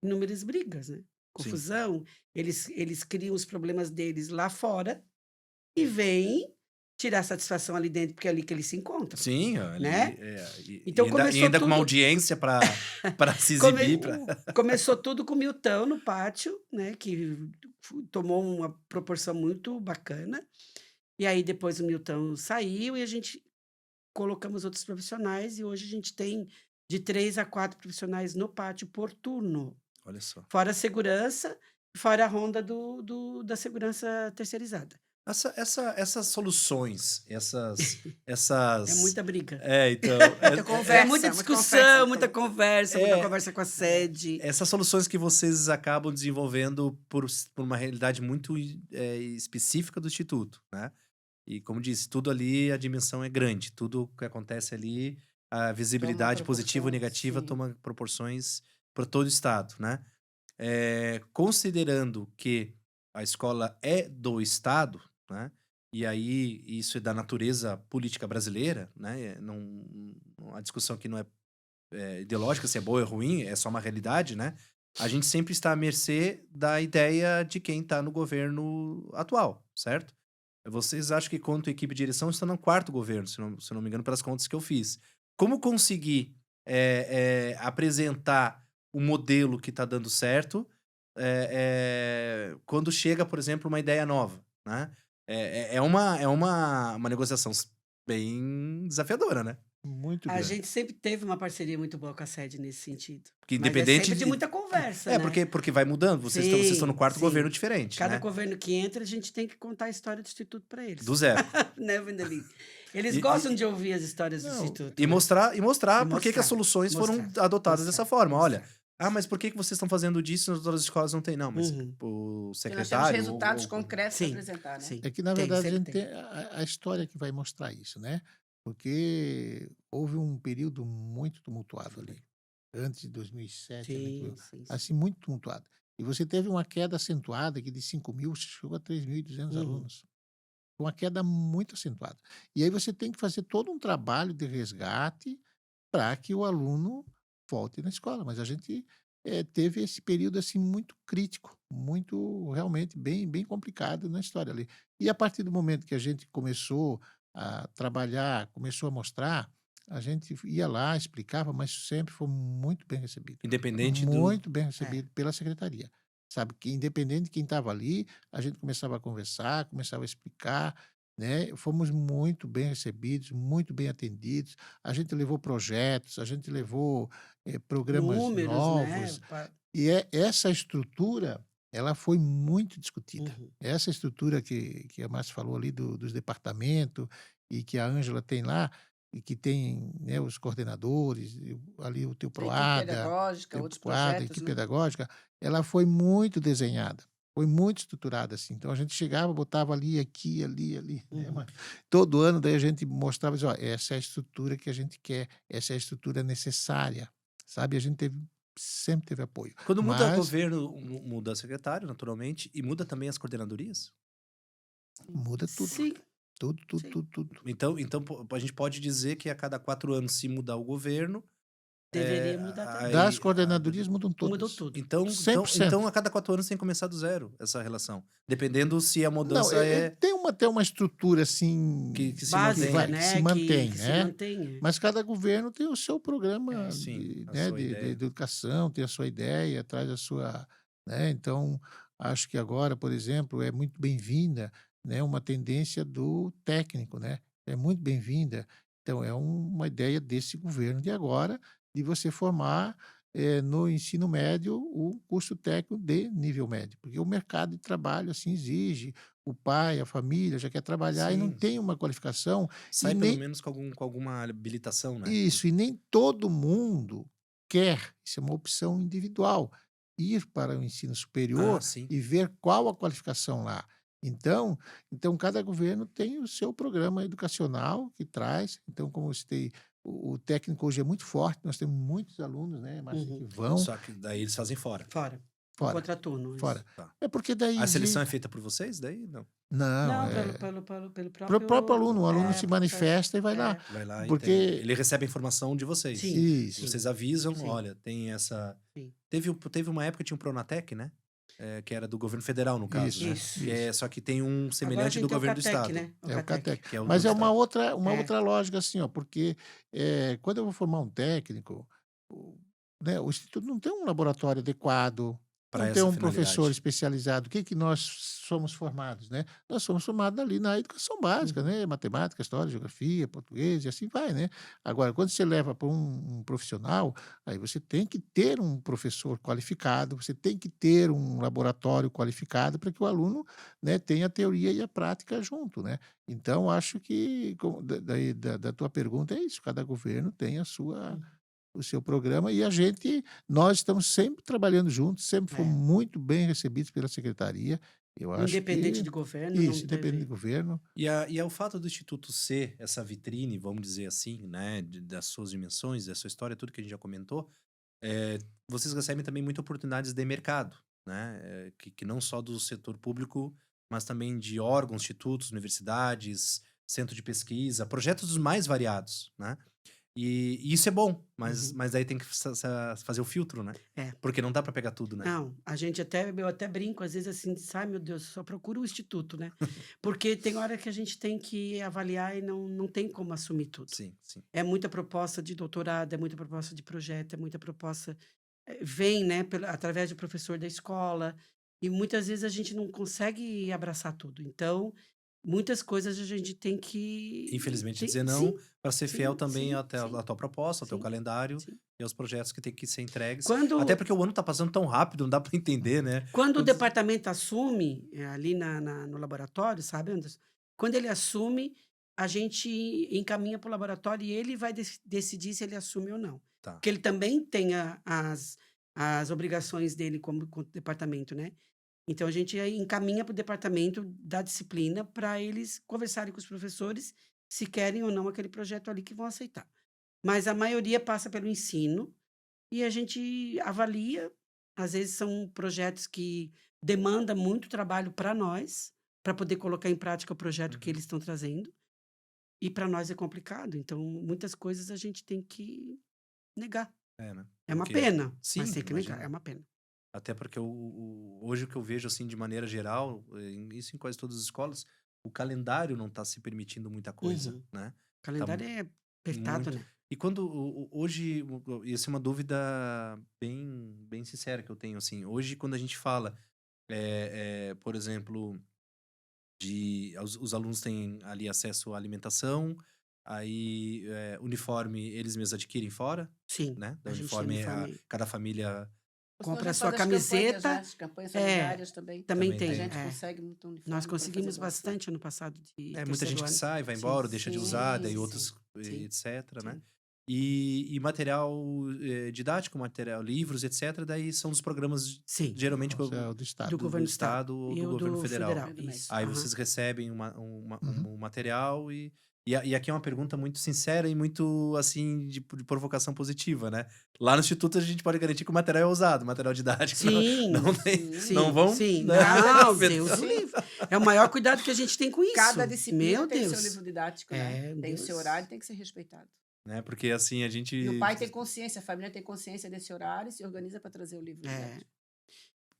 inúmeras brigas, né? Sim. Confusão. Eles criam os problemas deles lá fora e vêm tirar satisfação ali dentro, porque é ali que eles se encontram, Sim, ó, né? e Então ainda, começou com uma tudo. audiência para se Come- exibir. Começou tudo com o Milton no pátio, né? Que tomou uma proporção muito bacana. E aí depois o Milton saiu e a gente colocamos outros profissionais e hoje a gente tem de 3 a 4 profissionais no pátio por turno. Olha só. Fora a segurança, fora a ronda da segurança terceirizada. Essas soluções, É essas. muita briga. Então. Muita conversa. É muita discussão, muita conversa É, com a sede. essas soluções que vocês acabam desenvolvendo por uma realidade muito específica do Instituto, né? E como disse, tudo ali, a dimensão é grande. Tudo que acontece ali, a visibilidade positiva ou proporções, negativa sim. toma proporções para todo o Estado, né? Considerando que a escola é do Estado, né? E aí isso é da natureza política brasileira, né? A discussão aqui não é ideológica, se é boa ou ruim, é só uma realidade, né? A gente sempre está à mercê da ideia de quem está no governo atual, certo? Vocês acham que, quanto equipe de direção, estão no 4º governo, se não me engano, pelas contas que eu fiz. Como conseguir apresentar o modelo que está dando certo quando chega, por exemplo, uma ideia nova, né? É uma negociação bem desafiadora, né? Muito A grande. gente sempre teve uma parceria muito boa com a sede nesse sentido. Porque Mas é independente sempre de muita conversa, né? porque vai mudando. Vocês estão no Sim, 4º sim. governo diferente, Cada né? governo que entra, a gente tem que contar a história do Instituto para eles. Do zero. Né, Vanderlei? Eles E- gostam de ouvir as histórias do Não, Instituto. E né? mostrar E por que as mostrar, soluções foram mostrar, adotadas dessa forma. Olha, mostrar. mas por que vocês estão fazendo disso e nas outras escolas não tem? Não, mas Uhum. o Porque nós temos secretário... resultados ou- concretos para Sim, apresentar, né? sim. É que, na Tem, verdade, a sempre gente tem. tem a história que vai mostrar isso, né? Porque houve um período muito tumultuado ali, antes de 2007, Sim, sim, sim. assim, muito tumultuado. E você teve uma queda acentuada que de 5.000 chegou a 3.200 Uhum. alunos. Uma queda muito acentuada. E aí você tem que fazer todo um trabalho de resgate para que o aluno volte na escola. Mas a gente teve esse período assim muito crítico, muito realmente bem complicado na história ali. E a partir do momento que a gente começou a trabalhar, começou a mostrar, a gente ia lá, explicava, mas sempre foi muito bem recebido. Independente do... Muito bem recebido pela secretaria. Sabe, que independente de quem estava ali, a gente começava a conversar, começava a explicar, né? Fomos muito bem recebidos, muito bem atendidos. A gente levou projetos, a gente levou programas Números, novos. né? E essa estrutura, ela foi muito discutida. Uhum. Essa estrutura que a Márcia falou ali dos departamentos e que a Ângela tem lá, e que tem, né, os coordenadores, ali o teu A equipe PROADA, pedagógica, teu outros PROADA, a projetos, equipe né? pedagógica, ela foi muito desenhada, foi muito estruturada, assim. Então a gente chegava, botava ali, aqui, ali, né? Uhum. Todo ano daí a gente mostrava assim, ó, essa é a estrutura que a gente quer, essa é a estrutura necessária, sabe? A gente sempre teve apoio. Quando muda Mas governo, muda secretário, naturalmente, e muda também as coordenadorias? muda tudo, Sim, tudo, tudo, sim. tudo, tudo. Então a gente pode dizer que a cada 4 anos, se mudar o governo, Deveria mudar também. Das aí... coordenadorias mudam Mudou todas. tudo. Então, 100%. a cada 4 anos tem que começar do zero essa relação. Dependendo se a Não, mudança é tem até uma estrutura assim que se que Básica, mantém. que se né? mantém, Que se né? mantém. Mas cada governo tem o seu programa Sim, a né, sua de ideia. educação, tem a sua ideia, traz a sua, né? Então, acho que agora, por exemplo, é muito bem-vinda, né, uma tendência do técnico, né? É muito bem-vinda. Então, é uma ideia desse governo de agora de você formar no ensino médio o curso técnico de nível médio, porque o mercado de trabalho assim exige, o pai, a família já quer trabalhar e não Sim, tem uma qualificação e sai pelo nem menos com alguma habilitação, né? isso, e nem todo mundo quer, isso é uma opção individual, ir para o ensino Ah, superior sim. e ver qual a qualificação lá. Então cada governo tem o seu programa educacional que traz. Então, como eu citei, o técnico hoje é muito forte, nós temos muitos alunos, né, Márcia, que Uhum. vão Só que daí eles fazem fora. Fora. fora, Contraturno, fora. isso. Tá. É porque daí A seleção é exige feita por vocês? Daí não. não, Não, para o próprio aluno, o aluno se processo. manifesta e vai lá, Vai lá e porque ele recebe a informação de vocês. Sim, isso, Vocês avisam, sim, olha, tem essa... sim. Teve uma época que tinha um Pronatec, né? Que era do governo federal, no caso, isso, né? Isso. Que é, só que tem um Agora a semelhante do gente tem o governo do CATEC, estado. né? é o CATEC. Que é o Mas do é estado. uma É. outra lógica assim, ó, porque quando eu vou formar um técnico, né, o instituto não tem um laboratório adequado, Para não tem essa um professor finalidade. especializado. O que que nós somos formados, né? Nós somos formados ali na educação básica, Uhum. né? Matemática, história, geografia, português e assim vai, né? Agora, quando você leva para um profissional, aí você tem que ter um professor qualificado, você tem que ter um laboratório qualificado para que o aluno, né, tenha a teoria e a prática junto, né? Então, acho que da tua pergunta é isso, cada governo tem Uhum. o seu programa e nós estamos sempre trabalhando juntos, sempre fomos É. muito bem recebidos pela secretaria. Eu acho Independente que de governo, não isso, independente do teve. governo, E é o fato do Instituto ser essa vitrine, vamos dizer assim, né? Das suas dimensões, da sua história, tudo que a gente já comentou, vocês recebem também muitas oportunidades de mercado, né? Que não só do setor público, mas também de órgãos, institutos, universidades, centro de pesquisa, projetos dos mais variados, né? E isso é bom, Uhum. mas daí tem que fazer o filtro, né? É. Porque não dá para pegar tudo, né? Não, eu até brinco, às vezes, assim, ai meu Deus, só procuro o instituto, né? Porque tem hora que a gente tem que avaliar e não tem como assumir tudo. Sim, sim. É muita proposta de doutorado, é muita proposta de projeto, é muita proposta. Vem, né, através do professor da escola, e muitas vezes a gente não consegue abraçar tudo. Então, muitas coisas a gente tem que. Infelizmente, dizer Sim, não para ser fiel sim, também sim, à tua proposta, ao teu sim, calendário sim. e aos projetos que tem que ser entregues. Até Quando, porque o ano tá passando tão rápido, não dá para entender, né? quando o Quando- departamento assume, ali no laboratório, sabe, Anderson? Quando ele assume, a gente encaminha para o laboratório e ele vai decidir se ele assume ou não. Tá. Porque ele também tem as obrigações dele como departamento, né? Então a gente aí encaminha para o departamento da disciplina para eles conversarem com os professores se querem ou não aquele projeto ali que vão aceitar. Mas a maioria passa pelo ensino e a gente avalia. Às vezes são projetos que demandam muito trabalho para nós, para poder colocar em prática o projeto que Uhum. eles estão trazendo. E para nós é complicado. Então, muitas coisas a gente tem que negar. Né? É uma Porque- pena, Sim, mas tem que negar. imagino. É uma pena. Até porque hoje o que eu vejo, assim, de maneira geral, isso em quase todas as escolas, o calendário não tá se permitindo muita coisa, Uhum. né? O calendário é apertado, muito. né? E quando hoje, isso é uma dúvida bem sincera que eu tenho, assim. Hoje, quando a gente fala, por exemplo, os alunos têm ali acesso à alimentação, aí uniforme eles mesmos adquirem fora, Sim, né? Da a gente tem uniforme, uniforme. cada família O senhor Compra a já sua faz as campanhas, camiseta. né? As campanhas É, solidárias também. também Também A tem. tem. gente É. consegue muito uniforme Nós para conseguimos fazer doação. bastante ano passado de muita gente terceiro que ano. sai, vai Sim, embora, deixa de usar, daí sim, outros Sim, etc, né? sim. E material didático, material, livros, etc, daí são dos programas Sim, geralmente Isso é o do do Estado. do governo do estado. Estado ou E do o governo do federal. federal, Governo do isso. Aí Aham. vocês recebem Uhum. um material e aqui é uma pergunta muito sincera e muito, assim, de provocação positiva, né? Lá no Instituto a gente pode garantir que o material é usado, o material didático Sim, não tem, Sim. não sim, vão, sim. né? Não, afetar. Deus o Sim. livre. É o maior cuidado que a gente tem com Cada isso. disciplina Meu tem o seu Deus. livro didático, né? É, Tem o seu Deus. horário, tem que ser respeitado. Né? Porque assim, a E o gente... pai tem consciência, a família tem consciência desse horário e se organiza para trazer o livro É. didático.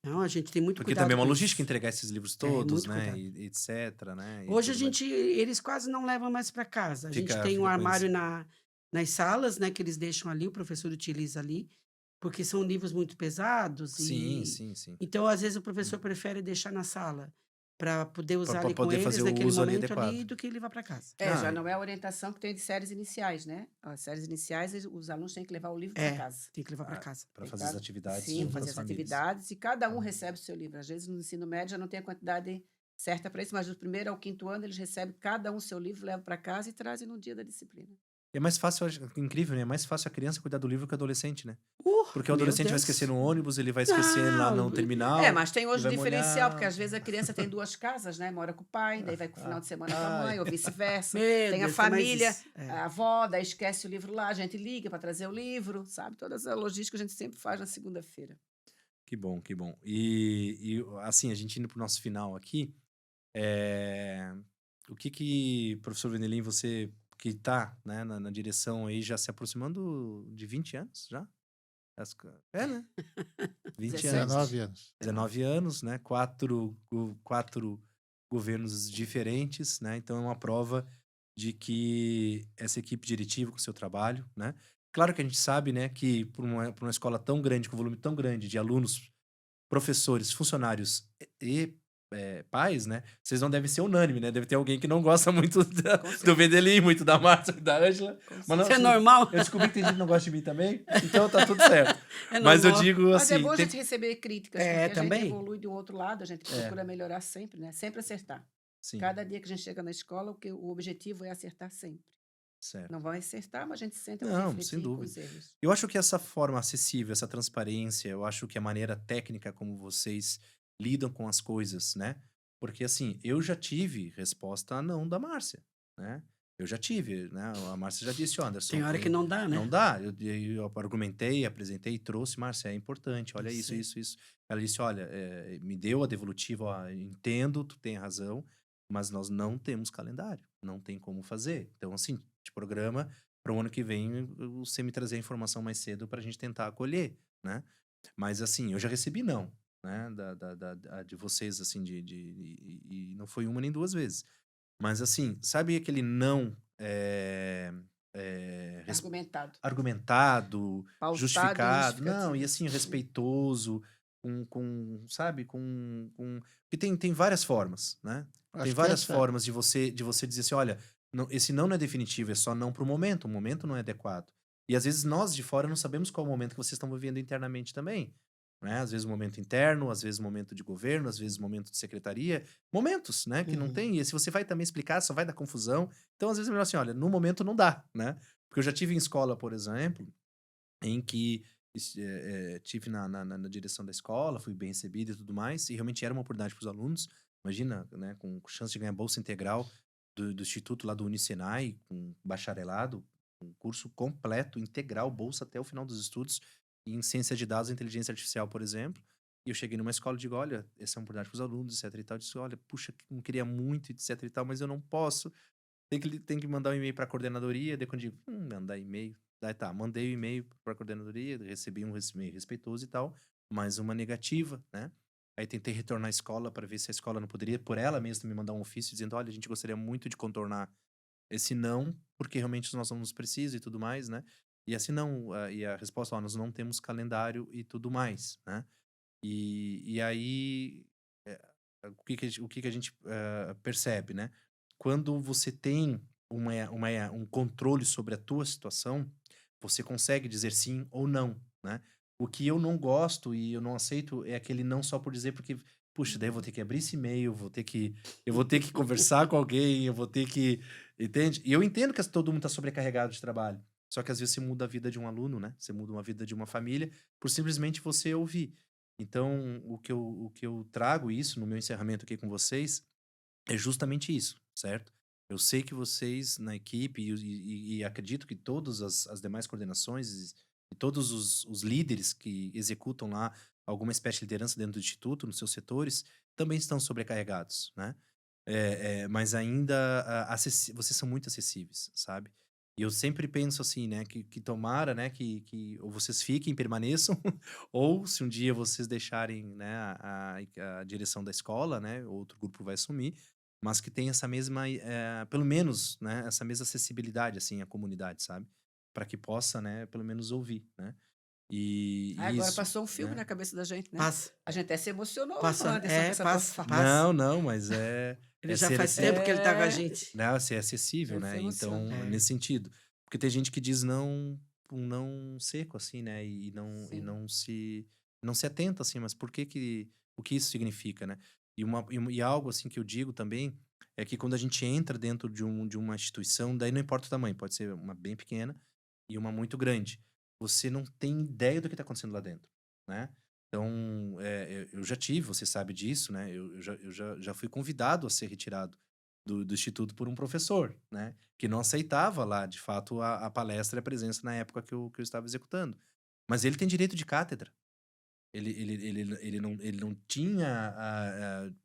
Não, a gente tem muito Porque também cuidado é uma com logística isso. entregar esses livros É, todos, muito né? cuidado. E etc, né? E Hoje a tudo mais. gente, eles quase não levam mais para casa. A gente Fica, tem um fica com armário eles. nas salas, né, que eles deixam ali, o professor utiliza ali, porque são livros muito pesados Sim, e sim, sim. então às vezes o professor prefere deixar na sala para poder usar Pra ali com poder eles fazer o naquele uso ali momento ali adequado. do que levar para casa. É, já Ah, não é a orientação que tem de séries iniciais, né? As séries iniciais, os alunos têm que levar o livro para É, casa. tem que levar para ah, casa. pra Tem fazer as cada- atividades Sim, junto fazer com as as famílias. atividades e cada um recebe o seu livro. Às vezes no ensino médio já não tem a quantidade certa para isso, mas do primeiro ao quinto ano eles recebem cada um o seu livro, levam para casa e trazem no dia da disciplina. É mais fácil, eu acho, incrível, né? É mais fácil a criança cuidar do livro que o adolescente, né? Porque o Meu adolescente vai esquecer Deus. no ônibus, ele vai esquecer lá Não, no É, terminal, mas tem hoje o ele vai diferencial, porque molhar. às vezes a criança tem duas casas, né? Mora com o pai, daí vai com o final de semana com a Ai. mãe, ou vice-versa. meu Tem a Deus, tem mais família, isso. É. a avó, daí esquece o livro lá, a gente liga para trazer o livro, sabe? Toda essa logística a gente sempre faz na segunda-feira. Que bom, que bom. Assim, a gente indo pro nosso final aqui, o que, professor Venelim, você que tá, né, na direção aí, já se aproximando de 20 anos, já? É, né? 20 anos. 19 anos. 19 anos, né? Quatro governos diferentes, né? Então é uma prova de que essa equipe diretiva com o seu trabalho, né? Claro que a gente sabe, né, que por uma escola tão grande, com um volume tão grande de alunos, professores, funcionários pais, né? Vocês não devem ser unânime, né? Deve ter alguém que não gosta muito Com do certeza. Vendelim, muito da Márcia, da Ângela. Com Mas não, Isso é normal? eu descobri que tem gente que não gosta de mim também, então tá tudo certo. É Mas eu normal. digo Mas é assim, bom a tem- gente receber críticas, É, porque a gente também. evolui de um outro lado, a gente É. procura melhorar sempre, né? Sempre acertar. sim, Cada dia que a gente chega na escola, o objetivo é acertar sempre. certo. Não vai acertar, mas a gente senta Não, para sem refletir com dúvida. os erros. Eu acho que essa forma acessível, essa transparência, eu acho que a maneira técnica como vocês lidam com as coisas, né? Porque assim, eu já tive resposta não da Márcia, né? Eu já tive, né? A Márcia já disse, ó, Anderson, Tem hora que não dá, né? não dá. Eu argumentei, apresentei, trouxe, Márcia, é importante, olha Eu isso, sei. isso. Ela disse, olha, me deu a devolutiva, ó, entendo, tu tem razão, mas nós não temos calendário, não tem como fazer. Então, assim, te programa para o ano que vem você me trazer a informação mais cedo para a gente tentar acolher, né? Mas, assim, eu já recebi não, né? De vocês, assim, e não foi uma nem duas vezes. Mas, assim, sabe aquele não Argumentado. argumentado, Pautado em justificado, não, e justificativas. assim, respeitoso, sabe, porque tem várias formas, né? Acho Tem que várias essa, formas de você dizer assim, olha, esse não é definitivo, é só não pro momento, o momento não é adequado. E às vezes nós de fora não sabemos qual é o momento que vocês estão vivendo internamente também, né? Às vezes o momento interno, às vezes o momento de governo, às vezes o momento de secretaria, momentos, né, que não Uhum. tem, e se você vai também explicar, só vai dar confusão. Então às vezes é melhor assim, olha, no momento não dá, né? Porque eu já tive em escola, por exemplo, em que tive na direção da escola, fui bem recebido e tudo mais, e realmente era uma oportunidade para os alunos. Imagina, né, com chance de ganhar bolsa integral do instituto lá do Unisenai, com bacharelado, um curso completo, integral, bolsa até o final dos estudos, em ciência de dados e inteligência artificial, por exemplo. E eu cheguei numa escola e digo, olha, essa é uma oportunidade para os alunos, etc e tal. Eu disse, olha, puxa, não queria muito, etc e tal, mas eu não posso. Tem que mandar um e-mail para a coordenadoria, daí quando eu digo, mandar e-mail. Daí tá, mandei o e-mail para a coordenadoria, recebi um e-mail respeitoso e tal, mas uma negativa, né? Aí tentei retornar à escola para ver se a escola não poderia, por ela mesma, me mandar um ofício dizendo, olha, a gente gostaria muito de contornar esse não, porque realmente os nossos alunos precisam e tudo mais, né? E assim não, e a resposta, ó, nós não temos calendário e tudo mais, né? E aí, o que que a gente percebe, né? Quando você tem um controle sobre a tua situação, você consegue dizer sim ou não, né? O que eu não gosto e eu não aceito é aquele não só por dizer, porque puxa, daí eu vou ter que abrir esse e-mail, eu vou ter que conversar com alguém, eu vou ter que, entende? E eu entendo que todo mundo está sobrecarregado de trabalho. Só que às vezes você muda a vida de um aluno, né? Você muda uma vida de uma família por simplesmente você ouvir. Então, o que eu trago isso no meu encerramento aqui com vocês é justamente isso, certo? Eu sei que vocês na equipe e acredito que todas as demais coordenações e todos os líderes que executam lá alguma espécie de liderança dentro do instituto, nos seus setores, também estão sobrecarregados, né? Mas ainda vocês são muito acessíveis, sabe? E eu sempre penso assim, né? Que tomara, né? Que ou vocês fiquem, permaneçam, ou se um dia vocês deixarem, né, a direção da escola, né? Outro grupo vai assumir, mas que tenha essa mesma, pelo menos, né? Essa mesma acessibilidade, assim, à comunidade, sabe? Para que possa, né? Pelo menos ouvir, né? Ah, E agora isso, passou um filme né? na cabeça da gente, né? Passa, A gente até se emocionou, passa, Anderson, com essa tua fala. passa. Não, mas Ele é já ser, faz tempo que ele tá com a É, gente. né, ser acessível, ele se né? emociona. Então, É. nesse sentido. Porque tem gente que diz não, um não seco, assim, né? E Sim. não se atenta, assim, mas o que isso significa, né? E algo, assim, que eu digo também é que quando a gente entra dentro de uma instituição, daí não importa o tamanho, pode ser uma bem pequena e uma muito grande. Você não tem ideia do que está acontecendo lá dentro, né? Então, eu já tive, você sabe disso, né? Já fui convidado a ser retirado do instituto por um professor, né? Que não aceitava lá, de fato, a palestra e a presença na época que eu estava executando. Mas ele tem direito de cátedra. Ele não tinha,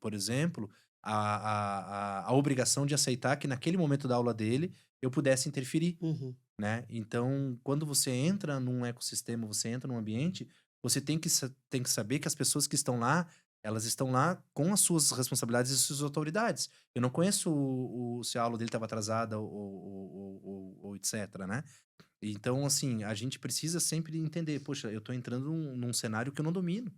por exemplo, a obrigação de aceitar que naquele momento da aula dele eu pudesse interferir, Uhum. né? Então, quando você entra num ecossistema, você entra num ambiente, você tem que saber que as pessoas que estão lá, elas estão lá com as suas responsabilidades e suas autoridades. Eu não conheço se a aula dele estava atrasada ou etc, né? Então, assim, a gente precisa sempre entender, poxa, eu tô entrando num cenário que eu não domino,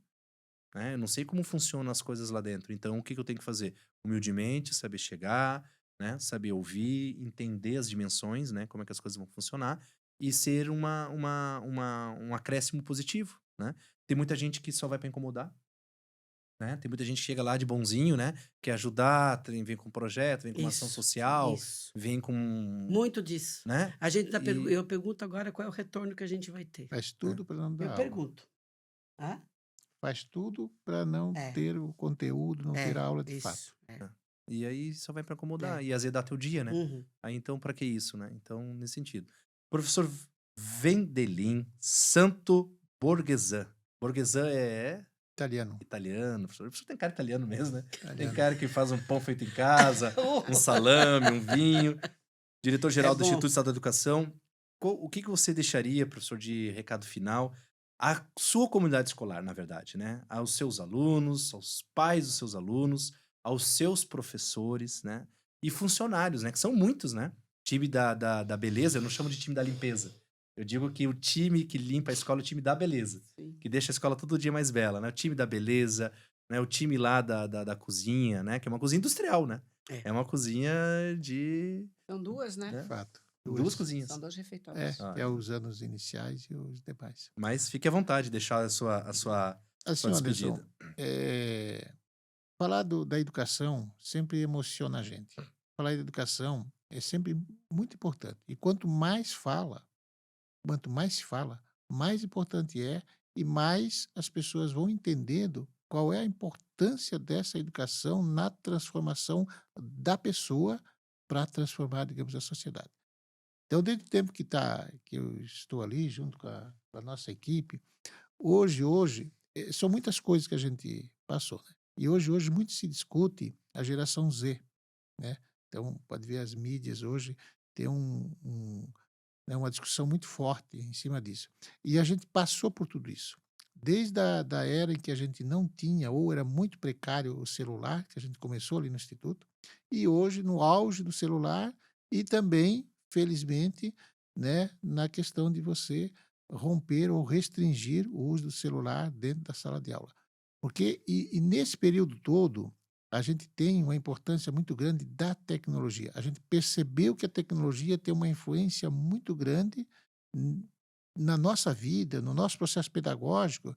né? Eu não sei como funcionam as coisas lá dentro. Então, o que que eu tenho que fazer? Humildemente, saber chegar, né? Saber ouvir, entender as dimensões, né? Como é que as coisas vão funcionar e ser um acréscimo positivo, né? Tem muita gente que só vai para incomodar, né? Tem muita gente que chega lá de bonzinho, né? Quer ajudar, vem com projeto, vem com uma ação Isso, social, isso. vem com, Muito disso. né? A gente E eu pergunto agora qual é o retorno que a gente vai ter. Faz tudo para não dar Eu aula. pergunto. Ah? Faz tudo para não É, ter o conteúdo, não ter a aula de fato. isso. É. E aí só vai para acomodar É. e azedar teu dia, né? Uhum. Aí então, para que isso, né? Então, nesse sentido. Professor Vendelin Santo Borghesan. Borghesan é Italiano. italiano. O professor tem cara italiano mesmo, né? Tem Italiano. cara que faz um pão feito em casa, um salame, um vinho. Diretor-geral É do bom. Instituto de Estado da Educação. O que que você deixaria, professor, de recado final à sua comunidade escolar, na verdade, né? Aos seus alunos, aos pais dos seus alunos, aos seus professores, né? E funcionários, né? Que são muitos, né? Time da beleza, eu não chamo de time da limpeza. Eu digo que o time que limpa a escola é o time da beleza, Sim. que deixa a escola todo dia mais bela, né? O time da beleza, né? O time lá da cozinha, né? Que é uma cozinha industrial, né? É. É uma cozinha de... São duas, né? né? Fato. Duas cozinhas. São dois É, refeitórios. Ah, é os anos iniciais e os demais. mas fique à vontade de deixar a sua Assim, despedida. Anderson, falar da educação sempre emociona a gente. Falar de educação é sempre muito importante. E quanto mais se fala, mais importante é e mais as pessoas vão entendendo qual é a importância dessa educação na transformação da pessoa para transformar, digamos, a sociedade. Então, desde o tempo que eu estou ali, junto com a nossa equipe, hoje, são muitas coisas que a gente passou, né? E hoje muito se discute a geração Z, né? Então, pode ver as mídias hoje, tem né, uma discussão muito forte em cima disso. E a gente passou por tudo isso. Desde da era em que a gente não tinha, ou era muito precário o celular, que a gente começou ali no Instituto, e hoje, no auge do celular, e também, felizmente, né, na questão de você romper ou restringir o uso do celular dentro da sala de aula. Porque, e nesse período todo, a gente tem uma importância muito grande da tecnologia. A gente percebeu que a tecnologia tem uma influência muito grande na nossa vida, no nosso processo pedagógico,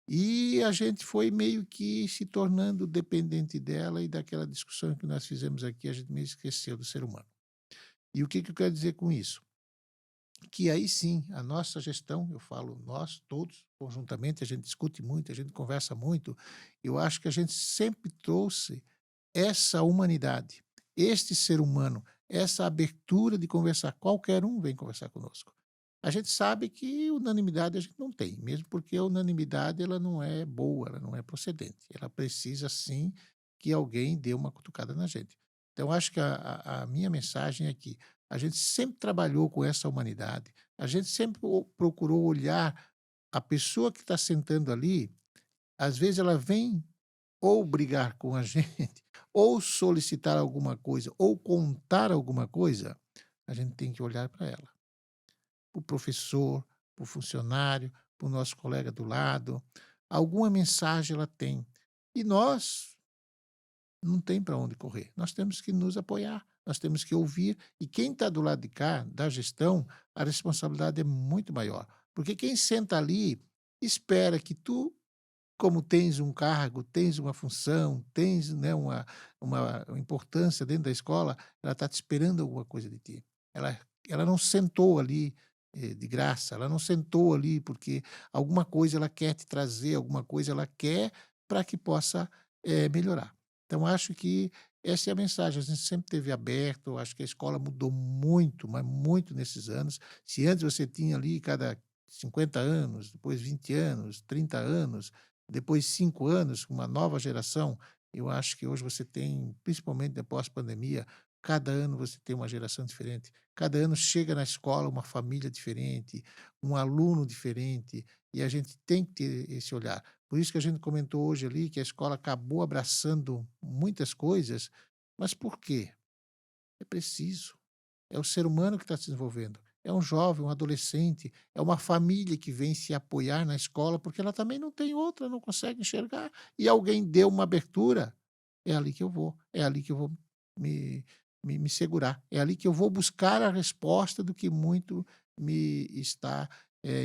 E a gente foi meio que se tornando dependente dela e daquela discussão que nós fizemos aqui, a gente meio esqueceu do ser humano. E o que eu quero dizer com isso? Que aí sim, a nossa gestão, eu falo nós todos, conjuntamente, a gente discute muito, a gente conversa muito, eu acho que a gente sempre trouxe essa humanidade, este ser humano, essa abertura de conversar. Qualquer um vem conversar conosco. A gente sabe que unanimidade a gente não tem, mesmo porque a unanimidade ela não é boa, ela não é procedente. Ela precisa sim que alguém dê uma cutucada na gente. Então, acho que a minha mensagem é que a gente sempre trabalhou com essa humanidade, a gente sempre procurou olhar a pessoa que está sentando ali, às vezes ela vem ou brigar com a gente, ou solicitar alguma coisa, ou contar alguma coisa, a gente tem que olhar para ela, para o professor, para o funcionário, para o nosso colega do lado. Alguma mensagem ela tem. E nós não tem para onde correr. Nós temos que nos apoiar, nós temos que ouvir. E quem está do lado de cá, da gestão, a responsabilidade é muito maior. Porque quem senta ali espera que tu, como tens um cargo, tens uma função, tens, né, uma importância dentro da escola, ela está te esperando alguma coisa de ti. Ela não sentou ali de graça, ela não sentou ali porque alguma coisa ela quer te trazer, alguma coisa ela quer para que possa melhorar. Então, acho que essa é a mensagem. A gente sempre teve aberto, acho que a escola mudou muito, mas muito nesses anos. Se antes você tinha ali cada 50 anos, depois 20 anos, 30 anos, depois 5 anos, uma nova geração, eu acho que hoje você tem, principalmente depois da pandemia, cada ano você tem uma geração diferente. Cada ano chega na escola uma família diferente, um aluno diferente, e a gente tem que ter esse olhar. Por isso que a gente comentou hoje ali que a escola acabou abraçando muitas coisas, mas por quê? É preciso. É o ser humano que está se desenvolvendo. É um jovem, um adolescente, é uma família que vem se apoiar na escola, porque ela também não tem outra, não consegue enxergar. E alguém deu uma abertura, é ali que eu vou, é ali que eu vou me, me segurar, é ali que eu vou buscar a resposta do que muito me está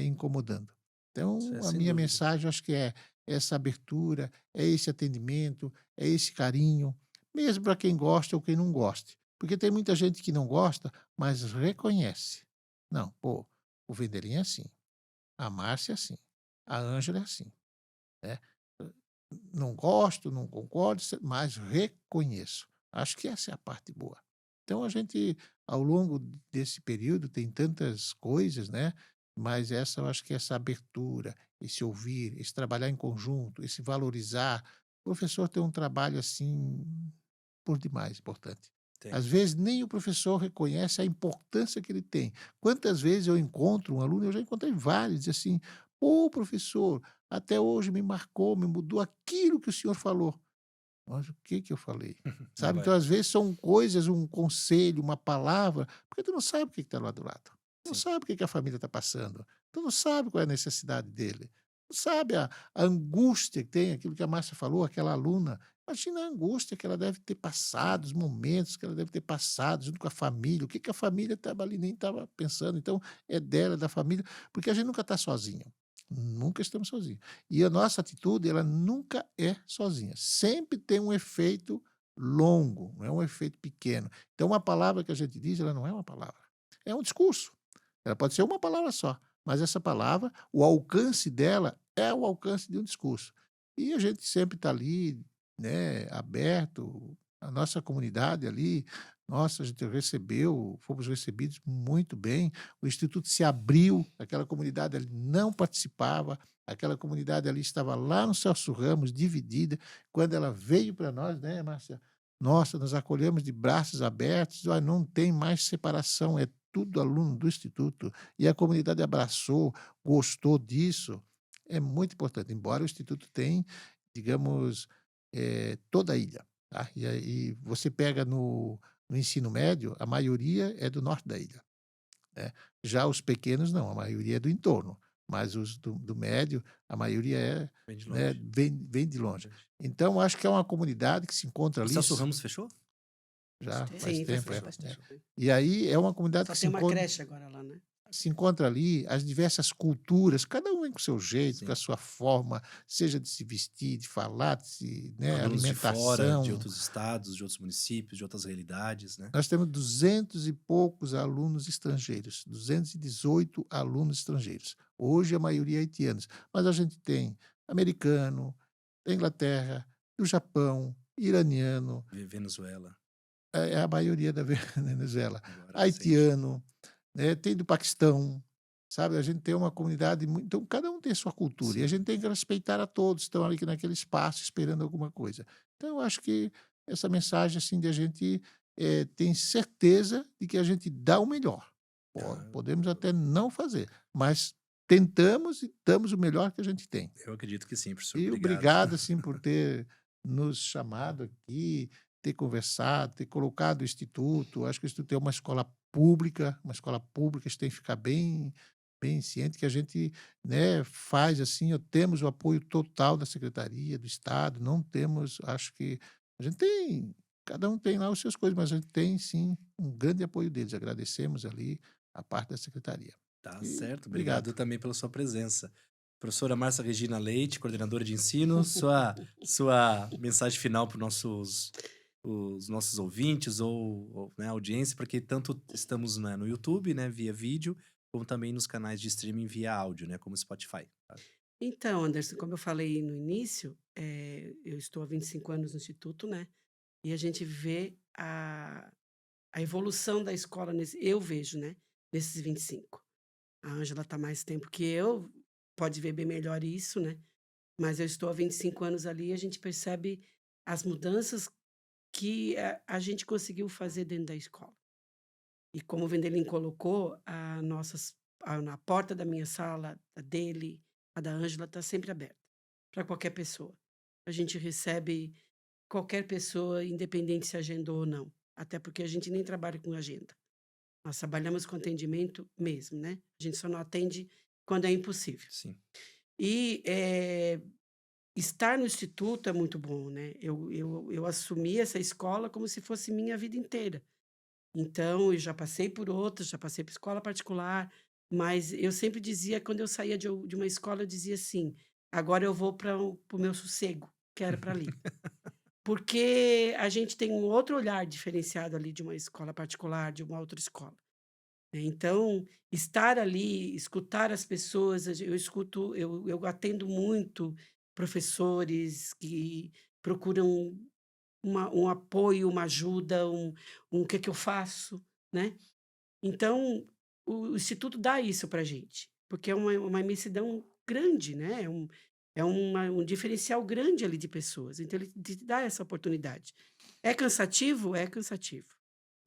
incomodando. Isso é Então, a sem minha dúvida. mensagem, eu acho que é essa abertura, é esse atendimento, é esse carinho, mesmo para quem gosta ou quem não goste. Porque tem muita gente que não gosta, mas reconhece. Não, pô, o Vendelinho é assim, a Márcia é assim, a Ângela é assim, né? Não gosto, não concordo, mas reconheço. Acho que essa é a parte boa. Então a gente, ao longo desse período, tem tantas coisas, né? Mas essa, eu acho que essa abertura, esse ouvir, esse trabalhar em conjunto, esse valorizar. O professor tem um trabalho assim por demais importante. Tem. Às vezes nem o professor reconhece a importância que ele tem. Quantas vezes eu encontro um aluno, eu já encontrei vários, diz assim: "Pô, professor, até hoje me marcou, me mudou aquilo que o senhor falou". Mas o que que eu falei? Não Sabe, vai. então às vezes são coisas, um conselho, uma palavra, porque tu não sabe o que está lá do lado. Tu não Sim. sabe o que que a família está passando. Tu não sabe qual é a necessidade dele. Tu sabe a angústia que tem, aquilo que a Márcia falou, aquela aluna. Imagina a angústia que ela deve ter passado, os momentos que ela deve ter passado junto com a família, o que que a família estava ali, nem estava pensando. Então, é dela, é da família, porque a gente nunca está sozinho. Nunca estamos sozinhos. E a nossa atitude, ela nunca é sozinha. Sempre tem um efeito longo, não é um efeito pequeno. Então, uma palavra que a gente diz, ela não é uma palavra. É um discurso. Ela pode ser uma palavra só, mas essa palavra, o alcance dela é o alcance de um discurso. E a gente sempre está ali, né, aberto, a nossa comunidade ali, nossa, a gente recebeu, fomos recebidos muito bem, o Instituto se abriu, aquela comunidade ali não participava, aquela comunidade ali estava lá no Celso Ramos, dividida. Quando ela veio para nós, né, Márcia? Nossa, nós acolhemos de braços abertos, olha, não tem mais separação, é tudo aluno do Instituto. E a comunidade abraçou, gostou disso. É muito importante, embora o Instituto tenha, digamos, toda a ilha. Tá? E aí você pega no ensino médio, a maioria é do norte da ilha, né. Já os pequenos não, a maioria é do entorno, mas os do médio, a maioria é, Bem de né, longe. vem de longe. Então acho que é uma comunidade que se encontra O ali Celso Ramos fechou? já Tem, faz Sim, tempo, fechou. faz né. tempo. E aí é uma comunidade Só que se tem uma encontra creche agora lá, né? se encontra ali as diversas culturas, cada um vem com o seu jeito, com a Sim. sua forma, seja de se vestir, de falar, de se, né, Alunos de fora, de alimentação. outros estados, de outros municípios, de outras realidades, né? Nós temos 200 e poucos alunos estrangeiros, 218 alunos estrangeiros. Hoje a maioria é haitianos, mas a gente tem americano, da Inglaterra, do Japão, iraniano, Venezuela, é a maioria da Venezuela, agora recente. haitiano, né, tem do Paquistão, sabe? A gente tem uma comunidade muito, então cada um tem a sua cultura e a Sim. gente tem que respeitar a todos, estão ali naquele espaço esperando alguma coisa. Então eu acho que essa mensagem assim de a gente tem certeza de que a gente dá o melhor. Ah, Podemos até não fazer, mas tentamos e damos o melhor que a gente tem. eu acredito que sim, professor. E Obrigado. obrigado, assim, por ter nos chamado aqui, ter conversado, ter colocado o Instituto. Acho que o Instituto é uma escola pública, a gente tem que ficar bem ciente que a gente, né, faz assim, temos o apoio total da Secretaria, do Estado, não temos, acho que a gente tem, cada um tem lá os seus coisas, mas a gente tem sim um grande apoio deles. Agradecemos ali a parte da Secretaria. Tá E certo. Obrigado obrigado. também pela sua presença. Professora Márcia Regina Leite, coordenadora de ensino, sua mensagem final para os nossos ouvintes ou, né, audiência, porque tanto estamos, né, no YouTube, né, via vídeo, como também nos canais de streaming via áudio, né, como Spotify. Tá? Então, Anderson, como eu falei no início, eu estou há 25 anos no Instituto, né? E a gente vê a evolução da escola, eu vejo, né? Nesses 25. A Ângela está mais tempo que eu, pode ver bem melhor isso, né? Mas eu estou há 25 anos ali e a gente percebe as mudanças que a gente conseguiu fazer dentro da escola. E como o Vendelin colocou, na porta da minha sala, a dele, a da Ângela, está sempre aberta para qualquer pessoa. A gente recebe qualquer pessoa, independente se agendou ou não. Até porque a gente nem trabalha com agenda. Nós trabalhamos com atendimento mesmo, né? A gente só não atende quando é impossível. Sim. E estar no instituto é muito bom, né? Eu assumi essa escola como se fosse minha vida inteira. Então, eu já passei por outras, já passei por escola particular, mas eu sempre dizia, quando eu saía de uma escola, eu dizia assim: agora eu vou para o meu sossego, que era para ali. Porque a gente tem um outro olhar diferenciado ali de uma escola particular, de uma outra escola. Né? Então, estar ali, escutar as pessoas, eu escuto, eu atendo muito professores que procuram um apoio, uma ajuda, o que que eu faço, né? Então, o instituto dá isso para gente, porque é uma imensidão grande, né? Um diferencial grande ali de pessoas. Então, ele te dá essa oportunidade. É cansativo? É cansativo.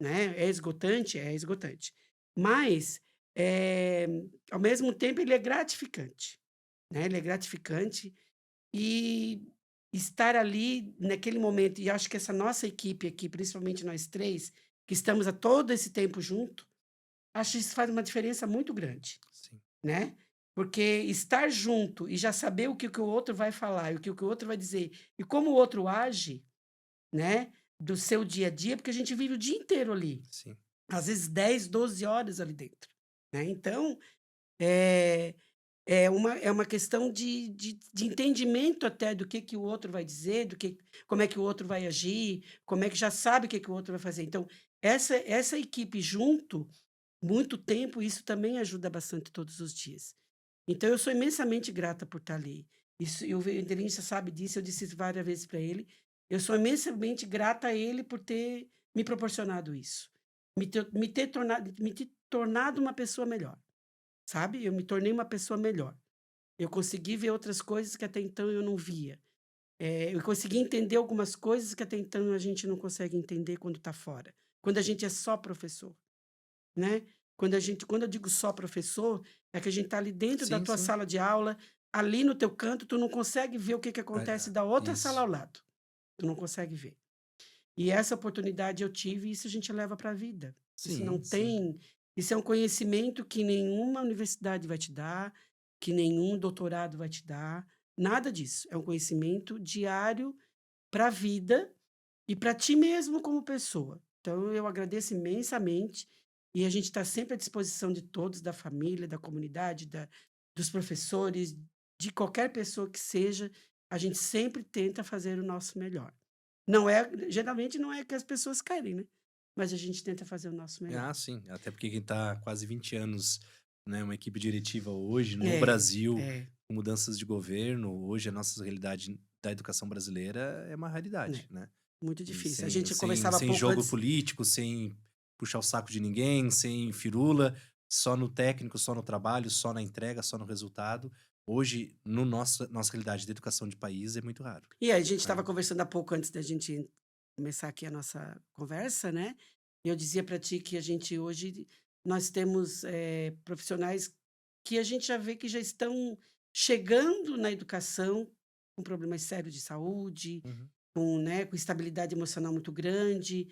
Né? É esgotante? É esgotante. Mas, eh, ao mesmo tempo, ele é gratificante. Né? Ele é gratificante e estar ali naquele momento, e acho que essa nossa equipe aqui, principalmente nós três, que estamos há todo esse tempo junto, acho que isso faz uma diferença muito grande, Sim. né? Porque estar junto e já saber o que o outro vai falar, e o que o outro vai dizer, e como o outro age, né? Do seu dia a dia, porque a gente vive o dia inteiro ali, Sim. às vezes 10, 12 horas ali dentro, né? Então, é, é uma questão de entendimento até do que o outro vai dizer, como é que o outro vai agir, como é que já sabe o que o outro vai fazer. Então, essa equipe junto, muito tempo, isso também ajuda bastante todos os dias. Então, eu sou imensamente grata por estar ali. Isso, e o Vendelin já sabe disso, eu disse isso várias vezes para ele. Eu sou imensamente grata a ele por ter me proporcionado isso, me ter tornado uma pessoa melhor, sabe? Eu me tornei uma pessoa melhor. Eu consegui ver outras coisas que até então eu não via. Eu consegui entender algumas coisas que até então a gente não consegue entender quando está fora. Quando a gente é só professor, né? Quando eu digo só professor, é que a gente está ali dentro da Sim, tua sim. sala de aula, ali no teu canto, tu não consegue ver o que que acontece da outra sala Isso. ao lado. Tu não consegue ver. E essa oportunidade eu tive e isso a gente leva para a vida. Isso não Sim, sim. tem, isso é um conhecimento que nenhuma universidade vai te dar, que nenhum doutorado vai te dar, nada disso. É um conhecimento diário para a vida e para ti mesmo como pessoa. Então eu agradeço imensamente E a gente está sempre à disposição de todos, da família, da comunidade, dos professores, de qualquer pessoa que seja, a gente sempre tenta fazer o nosso melhor. Geralmente não é que as pessoas querem, né? Mas a gente tenta fazer o nosso melhor. Ah, sim. Até porque quem tá quase 20 anos, né, uma equipe diretiva hoje no É, Brasil, é, com mudanças de governo, hoje a nossa realidade da educação brasileira é uma raridade, né? muito E difícil. A sem, gente sem, conversava sem pouco jogo antes. político, sem puxar o saco de ninguém, sem firula, só no técnico, só no trabalho, só na entrega, só no resultado. Hoje, no nossa realidade de educação de país, é muito raro. E aí, a gente estava É. conversando há pouco antes da gente começar aqui a nossa conversa, né? E eu dizia para ti que a gente hoje, nós temos profissionais que a gente já vê que já estão chegando na educação com problemas sérios de saúde, Uhum. com estabilidade emocional muito grande.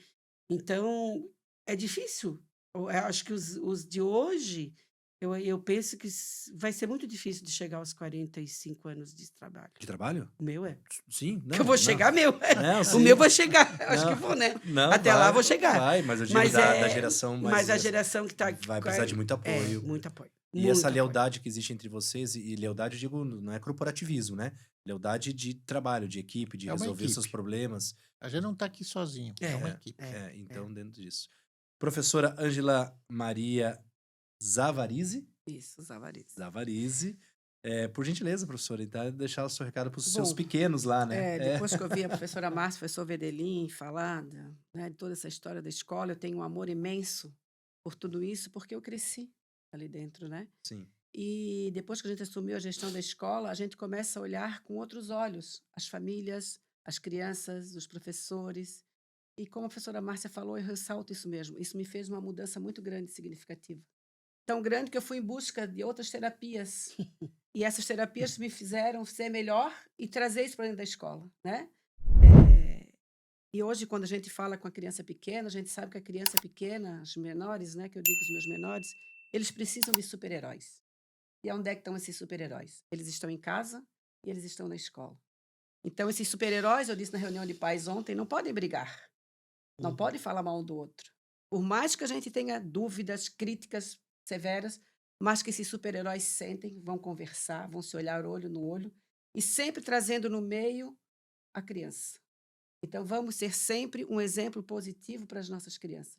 Então, é difícil. Eu acho que os de hoje, eu penso que vai ser muito difícil de chegar aos 45 anos de trabalho. De trabalho? O meu é. Sim, Que eu vou não. chegar, meu. Não, O sim. meu vai chegar. Acho que Não, vou, né? não, Até lá vai, eu vou chegar. vai, mas eu digo Mas da geração mais. mas a geração que está vai precisar de muito apoio. muito apoio. E Muito essa apoio. lealdade que existe entre vocês, e lealdade, eu digo, não é corporativismo, né? Lealdade de trabalho, de equipe, de É uma resolver seus equipe. problemas. A gente não está aqui sozinho, é uma equipe. Então, dentro disso. Professora Ângela Maria Zavarizi. Isso, Zavariz. Zavarizi. Por gentileza, professora, então deixar o seu recado para os seus Bom, pequenos lá, né? Depois que eu vi a professora Márcia, o professor Vedelin falar de toda essa história da escola, eu tenho um amor imenso por tudo isso, porque eu cresci ali dentro, né? Sim. E depois que a gente assumiu a gestão da escola, a gente começa a olhar com outros olhos as famílias, as crianças, os professores. E como a professora Márcia falou, eu ressalto isso mesmo. Isso me fez uma mudança muito grande e significativa. Tão grande que eu fui em busca de outras terapias. E essas terapias me fizeram ser melhor e trazer isso para dentro da escola, né? E hoje, quando a gente fala com a criança pequena, a gente sabe que a criança pequena, os menores, né, que eu digo os meus menores, eles precisam de super-heróis. E onde é que estão esses super-heróis? Eles estão em casa e eles estão na escola. Então, esses super-heróis, eu disse na reunião de pais ontem, não podem brigar. Não podem falar mal um do outro. Por mais que a gente tenha dúvidas, críticas severas, mas que esses super-heróis sentem, vão conversar, vão se olhar olho no olho e sempre trazendo no meio a criança. Então, vamos ser sempre um exemplo positivo para as nossas crianças.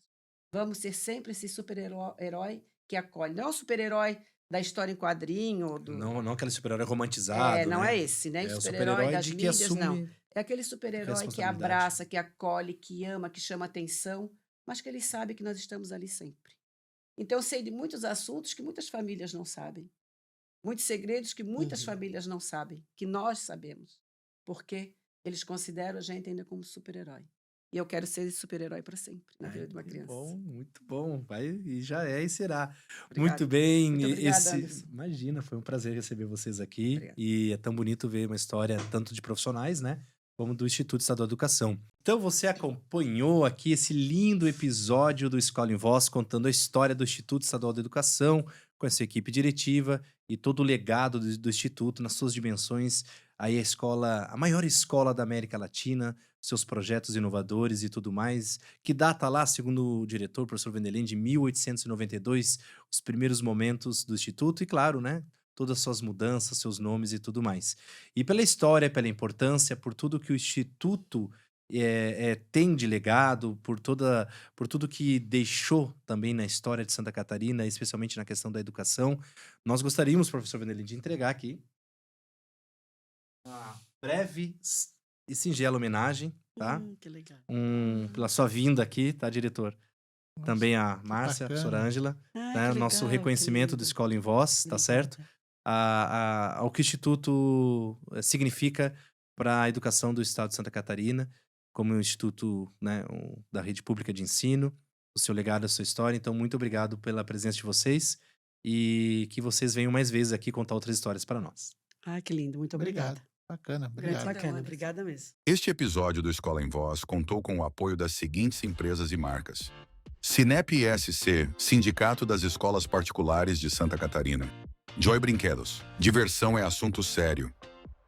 Vamos ser sempre esse super-herói que acolhe. Não é o super-herói da história em quadrinho. Não aquele super-herói romantizado, não né? é esse, né? É O o super-herói das de que mídias, assume não. É aquele super-herói que responsabilidade. abraça, que acolhe, que ama, que chama atenção, mas que ele sabe que nós estamos ali sempre. Então, eu sei de muitos assuntos que muitas famílias não sabem. Muitos segredos que muitas famílias não sabem, que nós sabemos. Porque eles consideram a gente ainda como super-herói. E eu quero ser esse super-herói para sempre na vida de uma criança. Muito bom. Vai, e já é e será. Obrigada. Muito bem. Muito obrigada, Anderson. Imagina, foi um prazer receber vocês aqui. Obrigada. E é tão bonito ver uma história tanto de profissionais, né? Como do Instituto Estadual de Educação. Então você acompanhou aqui esse lindo episódio do Escola em Voz, contando a história do Instituto Estadual de Educação, com a sua equipe diretiva e todo o legado do Instituto nas suas dimensões. Aí a maior escola da América Latina, seus projetos inovadores e tudo mais. Que data lá, segundo o diretor, o professor Vendelin, de 1892, os primeiros momentos do Instituto e, claro, né? Todas as suas mudanças, seus nomes e tudo mais. E pela história, pela importância, por tudo que o Instituto tem de legado, por tudo que deixou também na história de Santa Catarina, especialmente na questão da educação, nós gostaríamos, professor Vendelin, de entregar aqui uma breve e singela homenagem, tá? Que legal. Pela sua vinda aqui, tá, diretor? Nossa, Também a Márcia, a bacana. professora Ângela, né? Que Nosso legal, reconhecimento que do lindo. Escola em Voz, tá certo? Ao que o Instituto significa para a educação do Estado de Santa Catarina, como um instituto, né, da rede pública de ensino, o seu legado, a sua história. Então, muito obrigado pela presença de vocês e que vocês venham mais vezes aqui contar outras histórias para nós. Que lindo. Muito obrigada. Obrigado. Bacana, Muito obrigado. bacana. Anderson. Obrigada mesmo. Este episódio do Escola em Voz contou com o apoio das seguintes empresas e marcas: Sinep ESC, Sindicato das Escolas Particulares de Santa Catarina. Joy Brinquedos, diversão é assunto sério.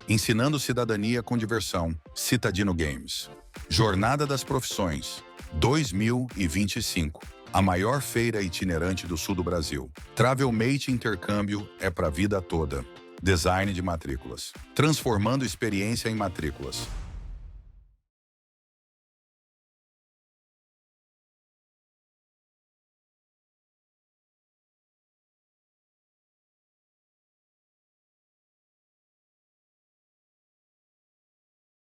Ensinando cidadania com diversão, Citadino Games. Jornada das Profissões, 2025. a maior feira itinerante do sul do Brasil. Travelmate Intercâmbio é para a vida toda. Design de matrículas. Transformando experiência em matrículas.